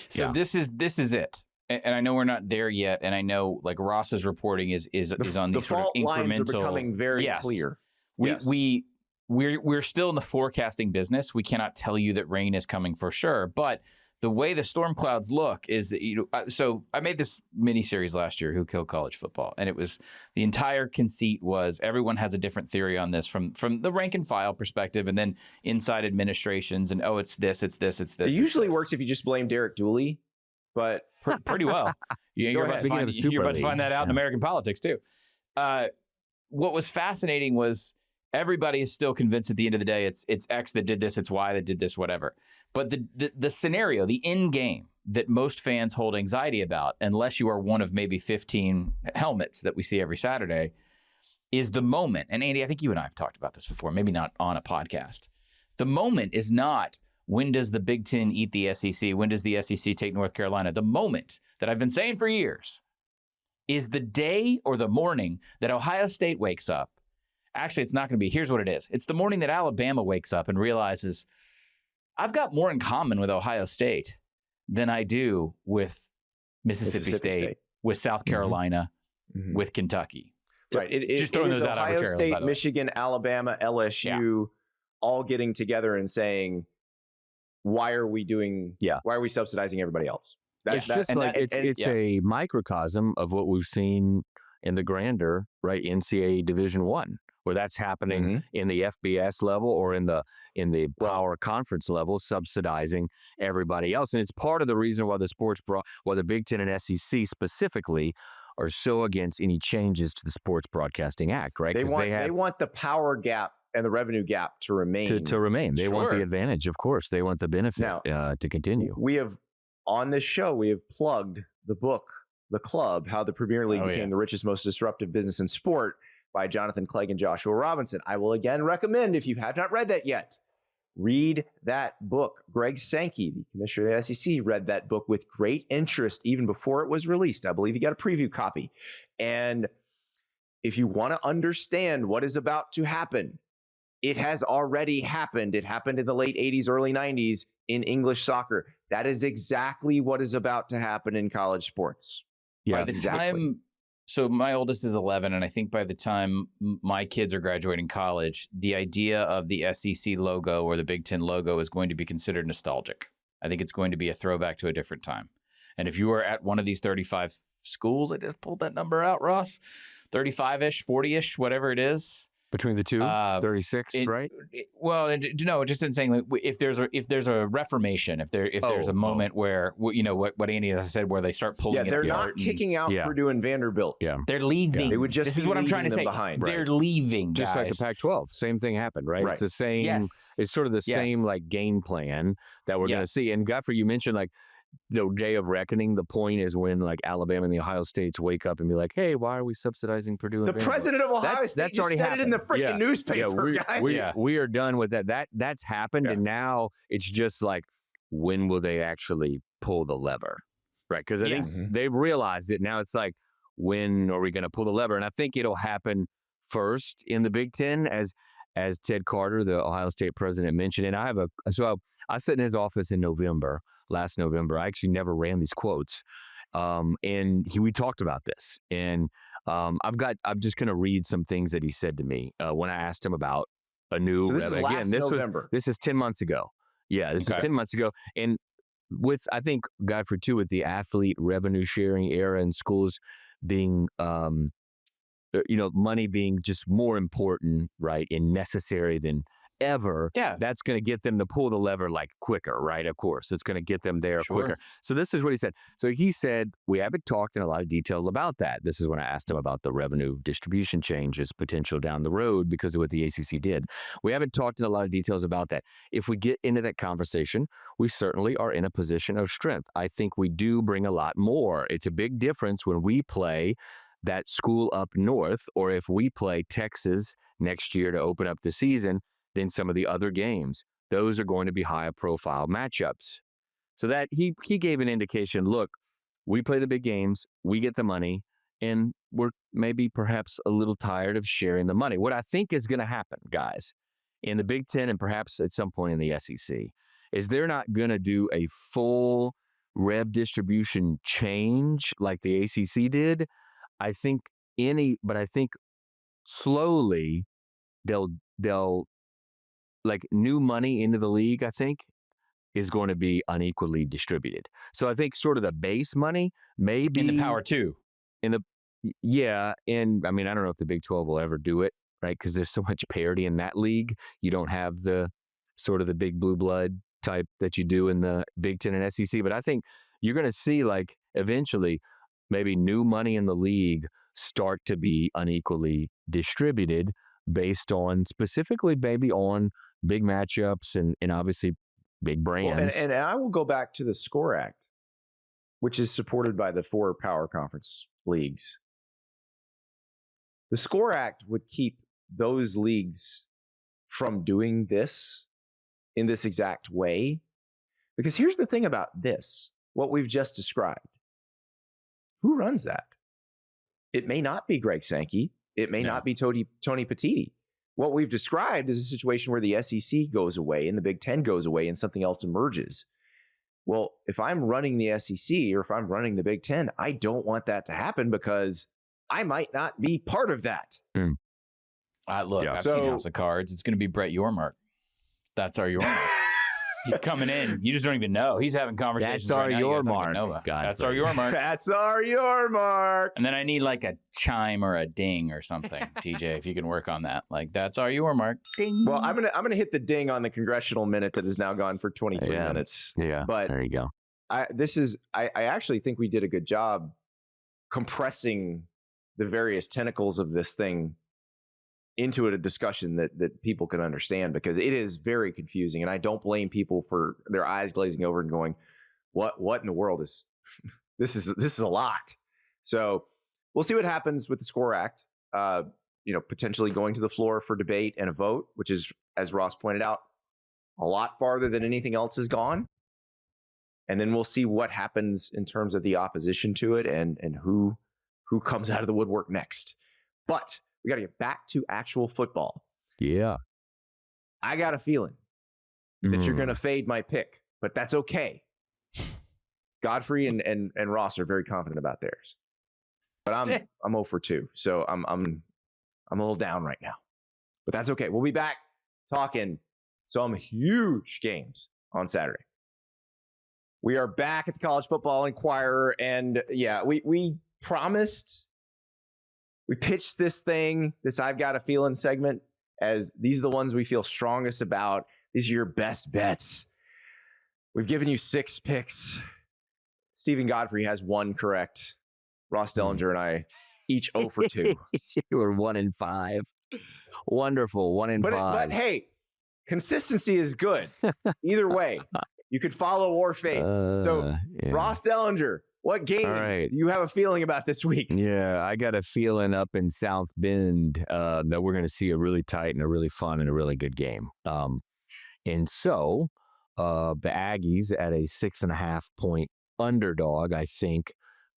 So this is it. And I know we're not there yet, and I know like Ross's reporting is on these sort of incremental. Lines are becoming very clear. We're still in the forecasting business. We cannot tell you that rain is coming for sure, but the way the storm clouds look is that so I made this mini series last year, Who Killed College Football, and it was the entire conceit was everyone has a different theory on this from the rank and file perspective, and then inside administrations, and it's this. It usually works if you just blame Derek Dooley. But pretty well. You're about to find that out in American politics, too. What was fascinating was everybody is still convinced at the end of the day it's X that did this, it's Y that did this, whatever. But the scenario, the end game that most fans hold anxiety about, unless you are one of maybe 15 helmets that we see every Saturday, is the moment, and Andy, I think you and I have talked about this before, maybe not on a podcast. The moment is not when does the Big Ten eat the SEC? When does the SEC take North Carolina? The moment that I've been saying for years is the day or the morning that Ohio State wakes up. Actually, it's not going to be. Here's what it is. It's the morning that Alabama wakes up and realizes, I've got more in common with Ohio State than I do with Mississippi State, with South Carolina, with Kentucky. Right. Just throwing those out Ohio State, Michigan, Alabama, LSU, all getting together and saying, why are we subsidizing everybody else? It's a microcosm of what we've seen in the grander, right, NCAA Division I, where that's happening in the FBS level or in the power conference level, subsidizing everybody else. And it's part of the reason why the Big Ten and SEC specifically are so against any changes to the Sports Broadcasting Act, right? They want the power gap and the revenue gap to remain. To remain. They want the advantage, of course. They want the benefit to continue. We have, on this show, we have plugged the book, The Club, How the Premier League Became the Richest, Most Disruptive Business in Sport by Jonathan Clegg and Joshua Robinson. I will again recommend, if you have not read that yet, read that book. Greg Sankey, the commissioner of the SEC, read that book with great interest even before it was released. I believe he got a preview copy. And if you want to understand what is about to happen, it has already happened. It happened in the late 80s, early 90s in English soccer. That is exactly what is about to happen in college sports. Yeah, so my oldest is 11, and I think by the time my kids are graduating college, the idea of the SEC logo or the Big Ten logo is going to be considered nostalgic. I think it's going to be a throwback to a different time. And if you are at one of these 35 schools, I just pulled that number out, Ross, 35-ish, 40-ish, whatever it is. Between the two, 36, right? Just in saying, like, if there's a reformation, if there's a moment where, what Andy has said, where they start pulling. Yeah, they're not kicking out Purdue and Vanderbilt. Yeah, they're leaving. They would just. This is what I'm trying to say. Behind. They're leaving, guys. Just like the Pac-12, same thing happened, right? It's the same. Yes. It's sort of the same like game plan that we're going to see. And Godfrey, you mentioned like the day of reckoning. The point is when like Alabama and the Ohio States wake up and be like, "Hey, why are we subsidizing Purdue?" And the president of Ohio State that's already said it in the freaking newspaper. We are done with that. That's happened, and now it's just like, when will they actually pull the lever, right? Because I think they've realized it now. It's like, when are we going to pull the lever? And I think it'll happen first in the Big Ten, as Ted Carter, the Ohio State president, mentioned. And I sat in his office in last November. I actually never ran these quotes. And we talked about this. And I'm just going to read some things that he said to me when I asked him about a new. So this is 10 months ago. Yeah, this is 10 months ago. And with, I think, Godfrey, too, with the athlete revenue sharing era in schools being, money being just more important, right, and necessary than ever, that's going to get them to pull the lever like quicker, right? Of course, it's going to get them there quicker. So this is what he said. So he said, we haven't talked in a lot of detail about that. This is when I asked him about the revenue distribution changes potential down the road because of what the ACC did. We haven't talked in a lot of details about that. If we get into that conversation, we certainly are in a position of strength. I think we do bring a lot more. It's a big difference when we play that school up north, or if we play Texas next year to open up the season, than some of the other games. Those are going to be high profile matchups. So that he gave an indication, look, we play the big games, we get the money, and we're maybe perhaps a little tired of sharing the money. What I think is going to happen, guys, in the Big Ten and perhaps at some point in the SEC, is they're not going to do a full rev distribution change like the ACC did. I think slowly they'll like new money into the league, I think, is going to be unequally distributed. So I think sort of the base money may be in the Power 2. And I mean, I don't know if the Big 12 will ever do it, right? Because there's so much parity in that league. You don't have the sort of the big blue blood type that you do in the Big 10 and SEC. But I think you're going to see like eventually maybe new money in the league start to be unequally distributed based on specifically maybe on big matchups and obviously big brands. Well, and I will go back to the SCORE Act, which is supported by the 4 power conference leagues. The SCORE Act would keep those leagues from doing this in this exact way. Because here's the thing about this, what we've just described. Who runs that? It may not be Greg Sankey. It may not be Tony Petitti. What we've described is a situation where the SEC goes away and the Big Ten goes away and something else emerges. Well, if I'm running the SEC or if I'm running the Big Ten, I don't want that to happen because I might not be part of that. Look, I've seen House of Cards. It's going to be Brett Yormark. That's our Yormark. He's coming in. You just don't even know. He's having conversations. That's our right Yormark. That's our Yormark. That's our Yormark. And then I need like a chime or a ding or something, TJ, if you can work on that. Like, that's our Yormark. Ding. Well, I'm gonna hit the ding on the congressional minute that has now gone for 23 minutes. Yeah, but there you go. I actually think we did a good job compressing the various tentacles of this thing into a discussion that people can understand, because it is very confusing. And I don't blame people for their eyes glazing over and going, what in the world is this is a lot. So we'll see what happens with the SCORE Act, potentially going to the floor for debate and a vote, which is, as Ross pointed out, a lot farther than anything else has gone. And then we'll see what happens in terms of the opposition to it and who comes out of the woodwork next. But we got to get back to actual football. Yeah. I got a feeling that you're going to fade my pick, but that's okay. Godfrey and Ross are very confident about theirs. But I'm 0 for 2, so I'm a little down right now. But that's okay. We'll be back talking some huge games on Saturday. We are back at the College Football Enquirer, and we promised. We pitched this I've got a feeling segment as these are the ones we feel strongest about. These are your best bets. We've given you 6 picks. Steven Godfrey has 1 correct. Ross Dellenger and I each 0 for 2. You were 1 in 5. Wonderful. 1 in 5. But hey, consistency is good. Either way, you could follow or fade. Ross Dellenger, what game do you have a feeling about this week? Yeah, I got a feeling up in South Bend that we're going to see a really tight and a really fun and a really good game. And so the Aggies at a 6.5 point underdog, I think,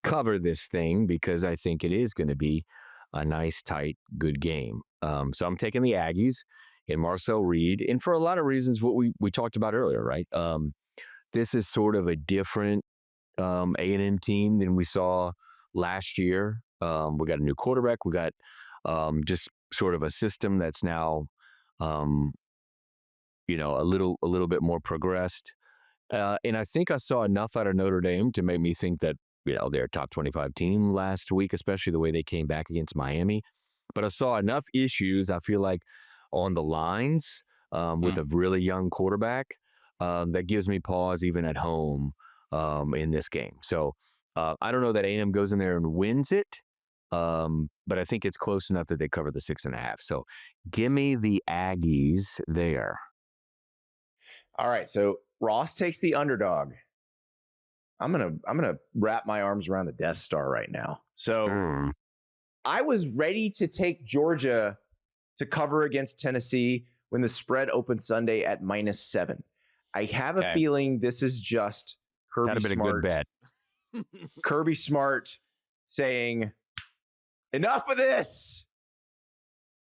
cover this thing because I think it is going to be a nice, tight, good game. So I'm taking the Aggies and Marcel Reed. And for a lot of reasons, what we talked about earlier, right? This is sort of a different A&M team than we saw last year. We got a new quarterback. We got just sort of a system that's now, a little bit more progressed. And I think I saw enough out of Notre Dame to make me think that, they're a top 25 team last week, especially the way they came back against Miami. But I saw enough issues, I feel like, on the lines with a really young quarterback that gives me pause even at home in this game. So I don't know that A&M goes in there and wins it, but I think it's close enough that they cover the 6.5. So give me the Aggies there. All right. So Ross takes the underdog. I'm gonna wrap my arms around the Death Star right now. So I was ready to take Georgia to cover against Tennessee when the spread opened Sunday at -7. I have a feeling this is just Kirby Smart. A good bet. Kirby Smart saying, enough of this.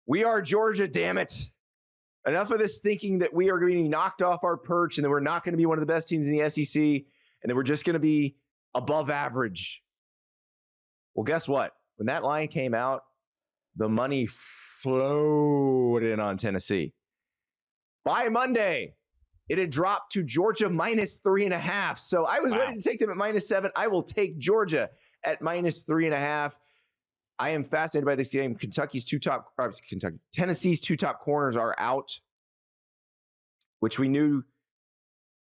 We are Georgia, damn it. Enough of this thinking that we are going to be knocked off our perch and that we're not going to be one of the best teams in the SEC and that we're just going to be above average. Well, guess what? When that line came out, the money flowed in on Tennessee. By Monday, it had dropped to Georgia -3.5. So I was ready to take them at -7. I will take Georgia at -3.5. I am fascinated by this game. Tennessee's 2 top corners are out, which we knew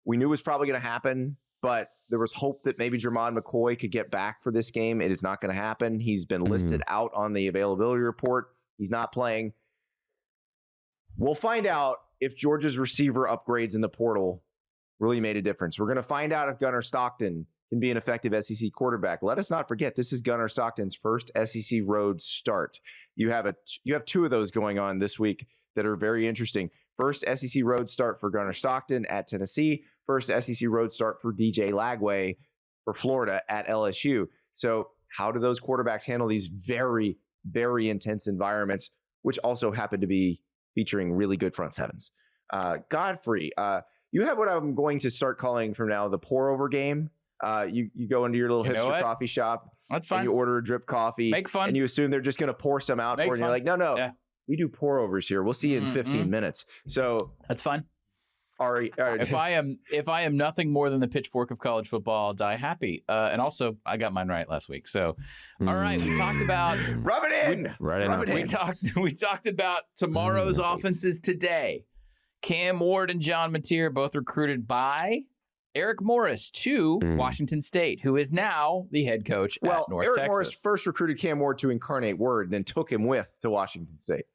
was probably going to happen, but there was hope that maybe Jermon McCoy could get back for this game. It is not going to happen. He's been listed out on the availability report. He's not playing. We'll find out if Georgia's receiver upgrades in the portal really made a difference. We're going to find out if Gunnar Stockton can be an effective SEC quarterback. Let us not forget, this is Gunnar Stockton's first SEC road start. You have two of those going on this week that are very interesting. First SEC road start for Gunnar Stockton at Tennessee. First SEC road start for DJ Lagway for Florida at LSU. So how do those quarterbacks handle these very, very intense environments, which also happen to be featuring really good front sevens? Godfrey, you have what I'm going to start calling from now the pour-over game. You go into your little hipster coffee shop. That's fine. And you order a drip coffee. Make fun. And you assume they're just going to pour some out for you. And you're like, no. Yeah. We do pour-overs here. We'll see you in 15 minutes. So that's fine. All right. If I am nothing more than the pitchfork of college football, I'll die happy. And also, I got mine right last week. So, all right, we talked about rub it in. We talked about tomorrow's offenses today. Cam Ward and John Mateer both recruited by Eric Morris to Washington State, who is now the head coach at North Texas. Eric Morris first recruited Cam Ward to incarnate Word, then took him to Washington State.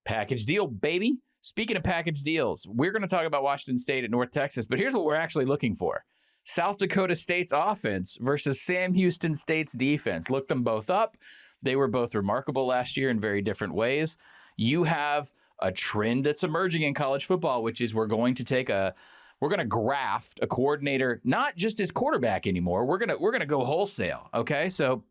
Package deal, baby. Speaking of package deals, we're going to talk about Washington State at North Texas, but here's what we're actually looking for. South Dakota State's offense versus Sam Houston State's defense. Look them both up. They were both remarkable last year in very different ways. You have a trend that's emerging in college football, which is we're going to graft a coordinator, not just as quarterback anymore. We're going to go wholesale. Okay. So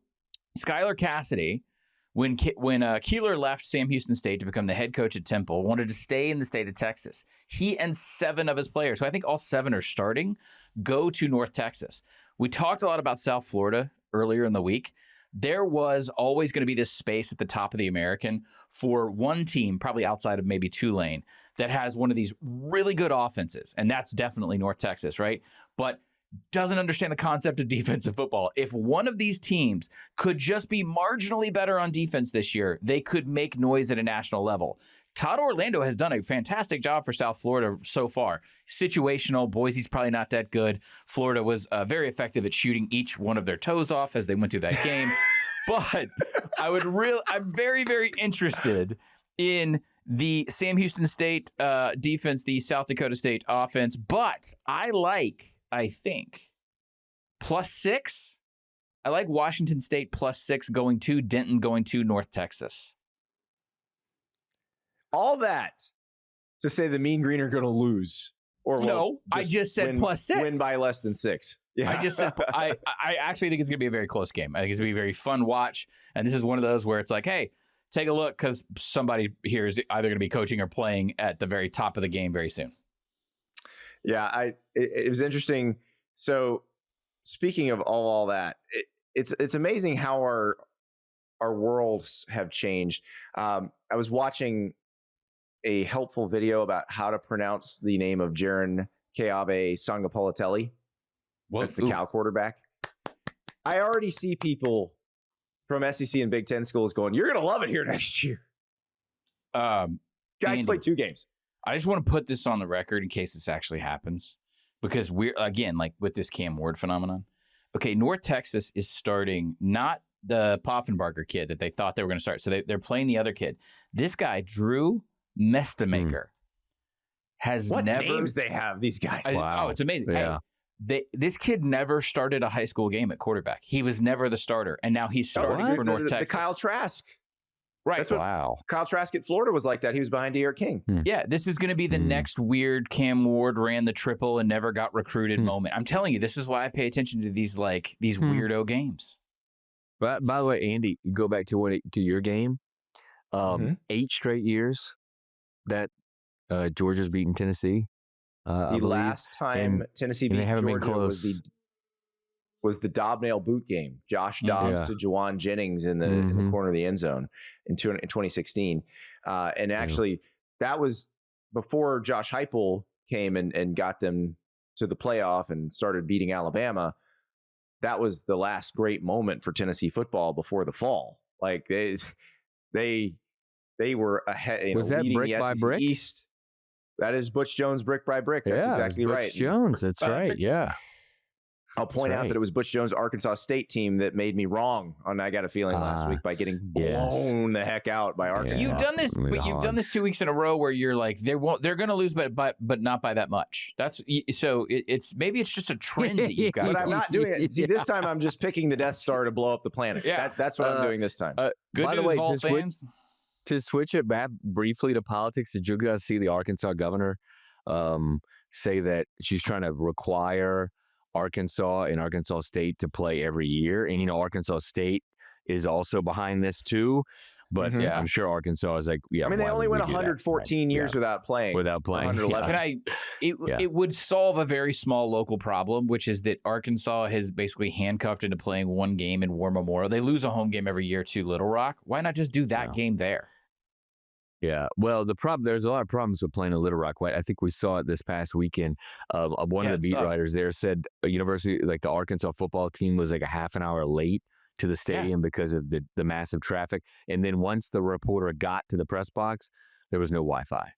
Skylar Cassidy, when Keeler left Sam Houston State to become the head coach at Temple, wanted to stay in the state of Texas. He and 7 of his players, so I think all 7 are starting, go to North Texas. We talked a lot about South Florida earlier in the week. There was always going to be this space at the top of the American for one team, probably outside of maybe Tulane, that has one of these really good offenses, and that's definitely North Texas, right? But doesn't understand the concept of defensive football. If one of these teams could just be marginally better on defense this year, they could make noise at a national level. Todd Orlando has done a fantastic job for South Florida so far. Situational. Boise's probably not that good. Florida was very effective at shooting each one of their toes off as they went through that game. But I'm very, very interested in the Sam Houston State defense, the South Dakota State offense. But I think, +6. I like Washington State +6 going to Denton, going to North Texas. All that to say the Mean Green are going to lose. Or no, I just said +6. Win by less than 6. Yeah. I just said, I actually think it's going to be a very close game. I think it's going to be a very fun watch. And this is one of those where it's like, hey, take a look because somebody here is either going to be coaching or playing at the very top of the game very soon. Yeah, it was interesting. So speaking of all that, it's amazing how our worlds have changed. I was watching a helpful video about how to pronounce the name of Jaron Keabe Sangapolitelli. That's the Cal quarterback. I already see people from SEC and Big Ten schools going, "You're going to love it here next year." Guys played 2 games. I just want to put this on the record in case this actually happens, because we're, again, like with this Cam Ward phenomenon. Okay, North Texas is starting not the Poffenbarger kid that they thought they were going to start. So they're playing the other kid. This guy, Drew Mestemaker, has what never... names they have, these guys. Wow. Oh, it's amazing. Yeah. Hey, this kid never started a high school game at quarterback. He was never the starter, and now he's starting for North Texas. The Kyle Trask. Right. That's what Kyle Trask at Florida was like that. He was behind De'Aaron King. Yeah, this is going to be the next weird Cam Ward ran the triple and never got recruited moment. I'm telling you, this is why I pay attention to these weirdo games. But by the way, Andy, you go back to your game. 8 straight years that Georgia's beaten Tennessee. The last time Tennessee beat Georgia was the Dobnail boot game. Josh Dobbs to Juwan Jennings in the corner of the end zone in 2016. And actually, that was before Josh Heupel came and got them to the playoff and started beating Alabama. That was the last great moment for Tennessee football before the fall. Like they were ahead. Was that brick by brick? East. That is Butch Jones brick by brick. That's exactly right. Butch Jones. That's right. Yeah. I'll point out that it was Butch Jones' Arkansas State team that made me wrong on I Got a Feeling last week by getting blown the heck out by Arkansas. You've done this, but you've done this 2 weeks in a row where you're like, they're going to lose, but not by that much. Maybe it's just a trend that you've got. But I'm not doing it. See, this time I'm just picking the Death Star to blow up the planet. Yeah, that's what I'm doing this time. Good by news, the way, Vol fans. To switch it back briefly to politics, did you guys see the Arkansas governor say that she's trying to require Arkansas and Arkansas State to play every year? And, Arkansas State is also behind this too. But I'm sure Arkansas is like, they only went 114 years without playing. It would solve a very small local problem, which is that Arkansas has basically handcuffed into playing one game in War Memorial. They lose a home game every year to Little Rock. Why not just do that game there? Yeah, well, there's a lot of problems with playing a Little Rock. I think we saw it this past weekend. One of the beat writers there said a university, like the Arkansas football team, was like a half an hour late to the stadium because of the massive traffic. And then once the reporter got to the press box, there was no Wi-Fi.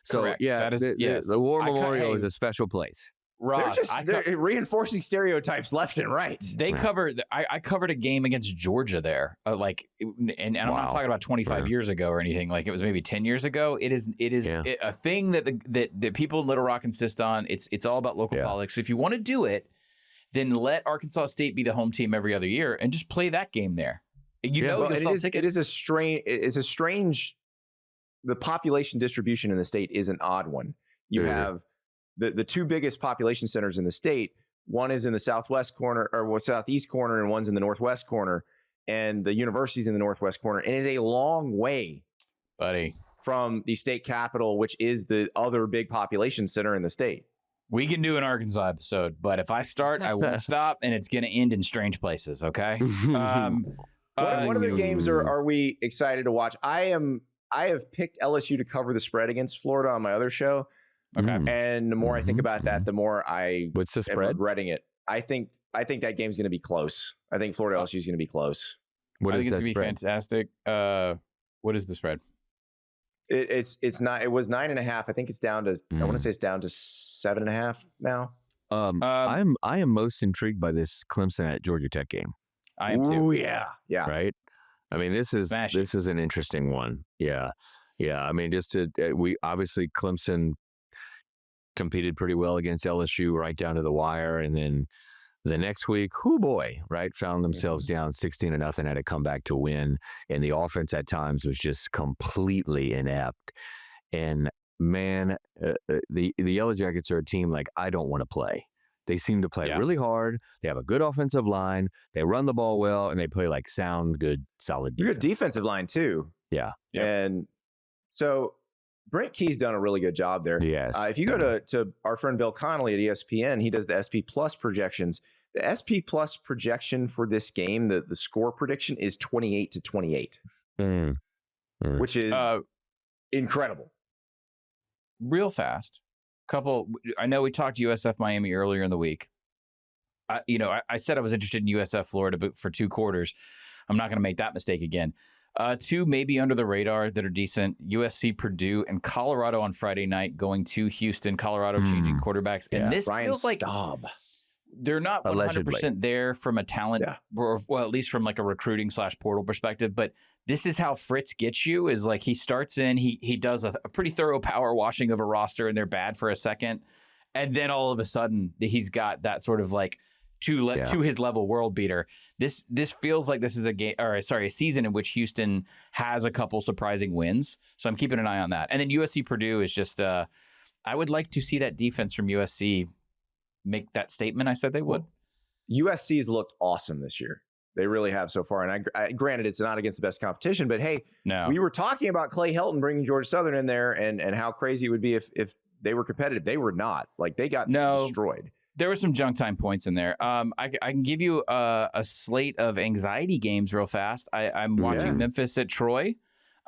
So, correct. The War Memorial is a special place. Ross, they're reinforcing stereotypes left and right. They covered. I covered a game against Georgia there, and I'm not talking about 25 years ago or anything. Like it was maybe 10 years ago. It is a thing that people in Little Rock insist on. It's all about local politics. So if you want to do it, then let Arkansas State be the home team every other year and just play that game there. You'll sell tickets. It is a strange. The population distribution in the state is an odd one. You have the two biggest population centers in the state. One is in the southwest corner or southeast corner, and one's in the northwest corner. And the university's in the northwest corner. And it is a long way, buddy, from the state capital, which is the other big population center in the state. We can do an Arkansas episode, but if I start, I won't stop, and it's going to end in strange places. Okay. What other games are we excited to watch? I have picked LSU to cover the spread against Florida on my other show. Okay. And the more I think about that, the more what's the spread? Regretting it. I think that game's going to be close. I think Florida LSU is going to be close. I think it's going to be fantastic. What is the spread? It's not. It was 9.5. I think it's down to. I want to say it's down to 7.5 now. I am most intrigued by this Clemson at Georgia Tech game. I am too. Oh yeah. Right. I mean, this is an interesting one. Yeah. I mean, we obviously Clemson competed pretty well against LSU right down to the wire, and then the next week, found themselves down 16-0, had to come back to win, and the offense at times was just completely inept. And man, the Yellow Jackets are a team like I don't want to play. They seem to play really hard. They have a good offensive line. They run the ball well, and they play like sound, good, solid defense. Good defensive line too. Yeah. And so Brent Key's done a really good job there. Yes. If you go to our friend Bill Connolly at ESPN, he does the SP Plus projections. The SP Plus projection for this game, the score prediction is 28-28, which is incredible. Real fast. I know we talked USF Miami earlier in the week. I said I was interested in USF Florida for 2 quarters. I'm not going to make that mistake again. 2 maybe under the radar that are decent. USC, Purdue, and Colorado on Friday night going to Houston. Colorado changing quarterbacks. And this Brian feels like Staub. They're not 100% there from a talent, or at least from like a recruiting / portal perspective. But this is how Fritz gets you, is like he starts in, he does a pretty thorough power washing of a roster, and they're bad for a second. And then all of a sudden he's got that sort of like to his level world beater. This feels like this is a season in which Houston has a couple surprising wins. So I'm keeping an eye on that. And then USC Purdue is just I would like to see that defense from USC make that statement I said they would. USC's looked awesome this year. They really have so far. And I granted it's not against the best competition, but hey, we were talking about Clay Helton bringing Georgia Southern in there and how crazy it would be if they were competitive. They were not. Like they got destroyed. There were some junk time points in there. I can give you a slate of anxiety games real fast. I'm watching Memphis at Troy.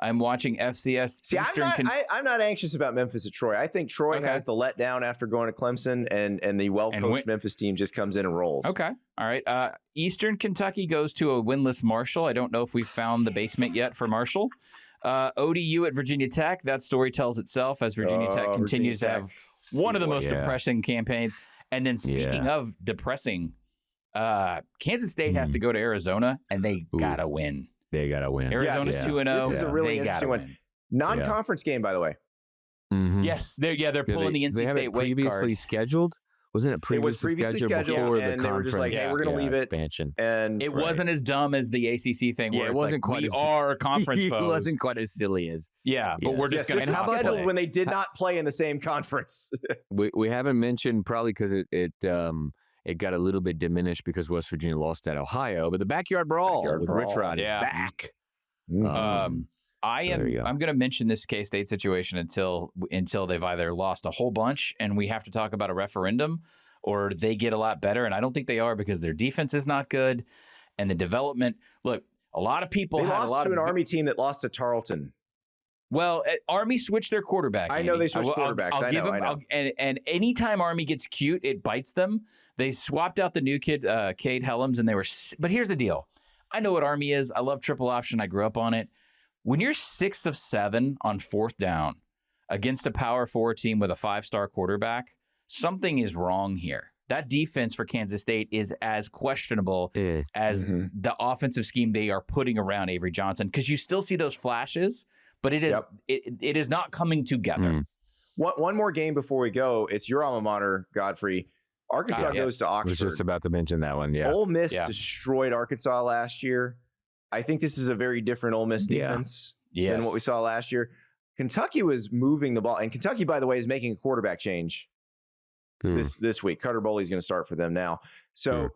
I'm watching FCS. See, I'm not anxious about Memphis at Troy. I think Troy has the letdown after going to Clemson, and the well-coached Memphis team just comes in and rolls. Okay. All right. Eastern Kentucky goes to a winless Marshall. I don't know if we've found the basement yet for Marshall. ODU at Virginia Tech. That story tells itself as Virginia Tech continues to have one of the most depressing campaigns. And then speaking of depressing Kansas State has to go to Arizona, and they gotta win. They gotta win. Arizona's 2-0. This is a really interesting one. Non-conference game, by the way. Mm-hmm. Yes, they're pulling the NC State weight previously card. scheduled. Wasn't it previously scheduled before the and they were just like, hey, we're going to leave expansion. And it wasn't as dumb as the ACC thing. Where it wasn't quite. We are conference foes. It wasn't quite as silly as. Yeah, but we're just going to scheduled when they did not play in the same conference. we haven't mentioned probably because it got a little bit diminished because West Virginia lost at Ohio, but the backyard brawl with Rich Rod is back. I'm going to mention this K-State situation until they've either lost a whole bunch and we have to talk about a referendum, or they get a lot better. And I don't think they are, because their defense is not good and the development. Look, a lot they lost to an Army team that lost to Tarleton. Well, Army switched their quarterback. I know they switched quarterbacks. I'll give them. And anytime Army gets cute, it bites them. They swapped out the new kid, Cade Helms, and they were. But here's the deal. I know what Army is. I love triple option. I grew up on it. When you're 6 of 7 on 4th down against a Power 4 team with a 5-star quarterback, something is wrong here. That defense for Kansas State is as questionable as the offensive scheme they are putting around Avery Johnson, because you still see those flashes, but it is not coming together. One more game before we go. It's your alma mater, Godfrey. Arkansas goes to Oxford. I was just about to mention that one. Yeah, Ole Miss destroyed Arkansas last year. I think this is a very different Ole Miss defense than what we saw last year. Kentucky was moving the ball, and Kentucky, by the way, is making a quarterback change this week. Carter Bowley is going to start for them now. So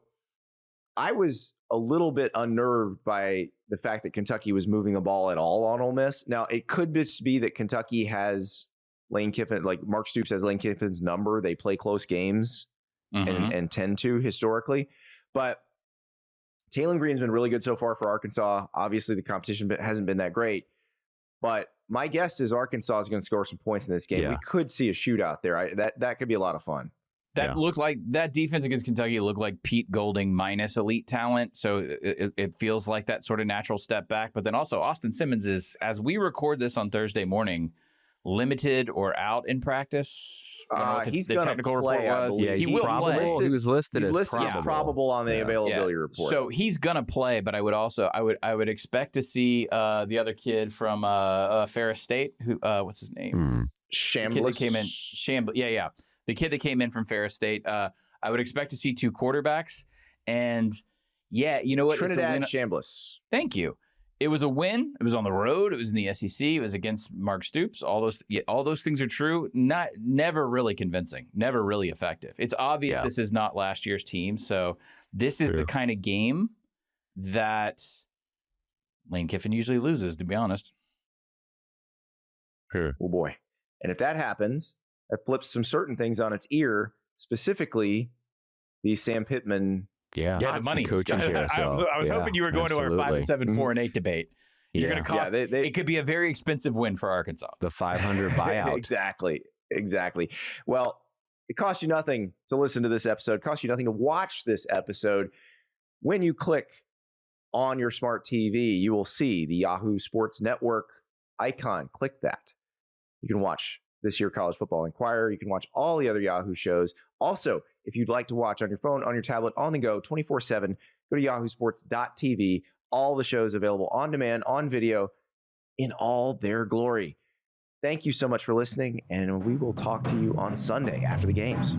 I was a little bit unnerved by the fact that Kentucky was moving the ball at all on Ole Miss. Now, it could just be that Kentucky has Lane Kiffin, like Mark Stoops has Lane Kiffin's number. They play close games and tend to historically. But Taylon Green's been really good so far for Arkansas. Obviously, the competition hasn't been that great. But my guess is Arkansas is going to score some points in this game. We could see a shootout there. That could be a lot of fun. That looked like that defense against Kentucky looked like Pete Golding minus elite talent. So it feels like that sort of natural step back. But then also Austin Simmons is, as we record this on Thursday morning, limited or out in practice. He's the technical play, report was. Yeah, he was listed as probable on the availability report. So he's gonna play, but I would expect to see the other kid from Ferris State, who what's his name? Shambliss. The kid that came in from Ferris State. I would expect to see 2 quarterbacks, and you know what? Trinidad Shambliss. Thank you. It was a win. It was on the road. It was in the SEC. It was against Mark Stoops. All those things are true. Never really convincing. Never really effective. It's obvious this is not last year's team. So this is the kind of game that Lane Kiffin usually loses, to be honest. Oh boy! And if that happens, that flips some certain things on its ear. Specifically, the Sam Pittman. The money coaching here. So, I was hoping you were going to our 5-7, 4-8 debate. You're going to cost. It could be a very expensive win for Arkansas. The 500 buyout. Exactly. Well, it costs you nothing to listen to this episode. It costs you nothing to watch this episode. When you click on your smart TV, you will see the Yahoo Sports Network icon. Click that. You can watch This Year College Football Enquirer. You can watch all the other Yahoo shows. Also, if you'd like to watch on your phone, on your tablet, on the go, 24/7, go to yahoosports.tv. All the shows available on demand, on video, in all their glory. Thank you so much for listening, and we will talk to you on Sunday after the games.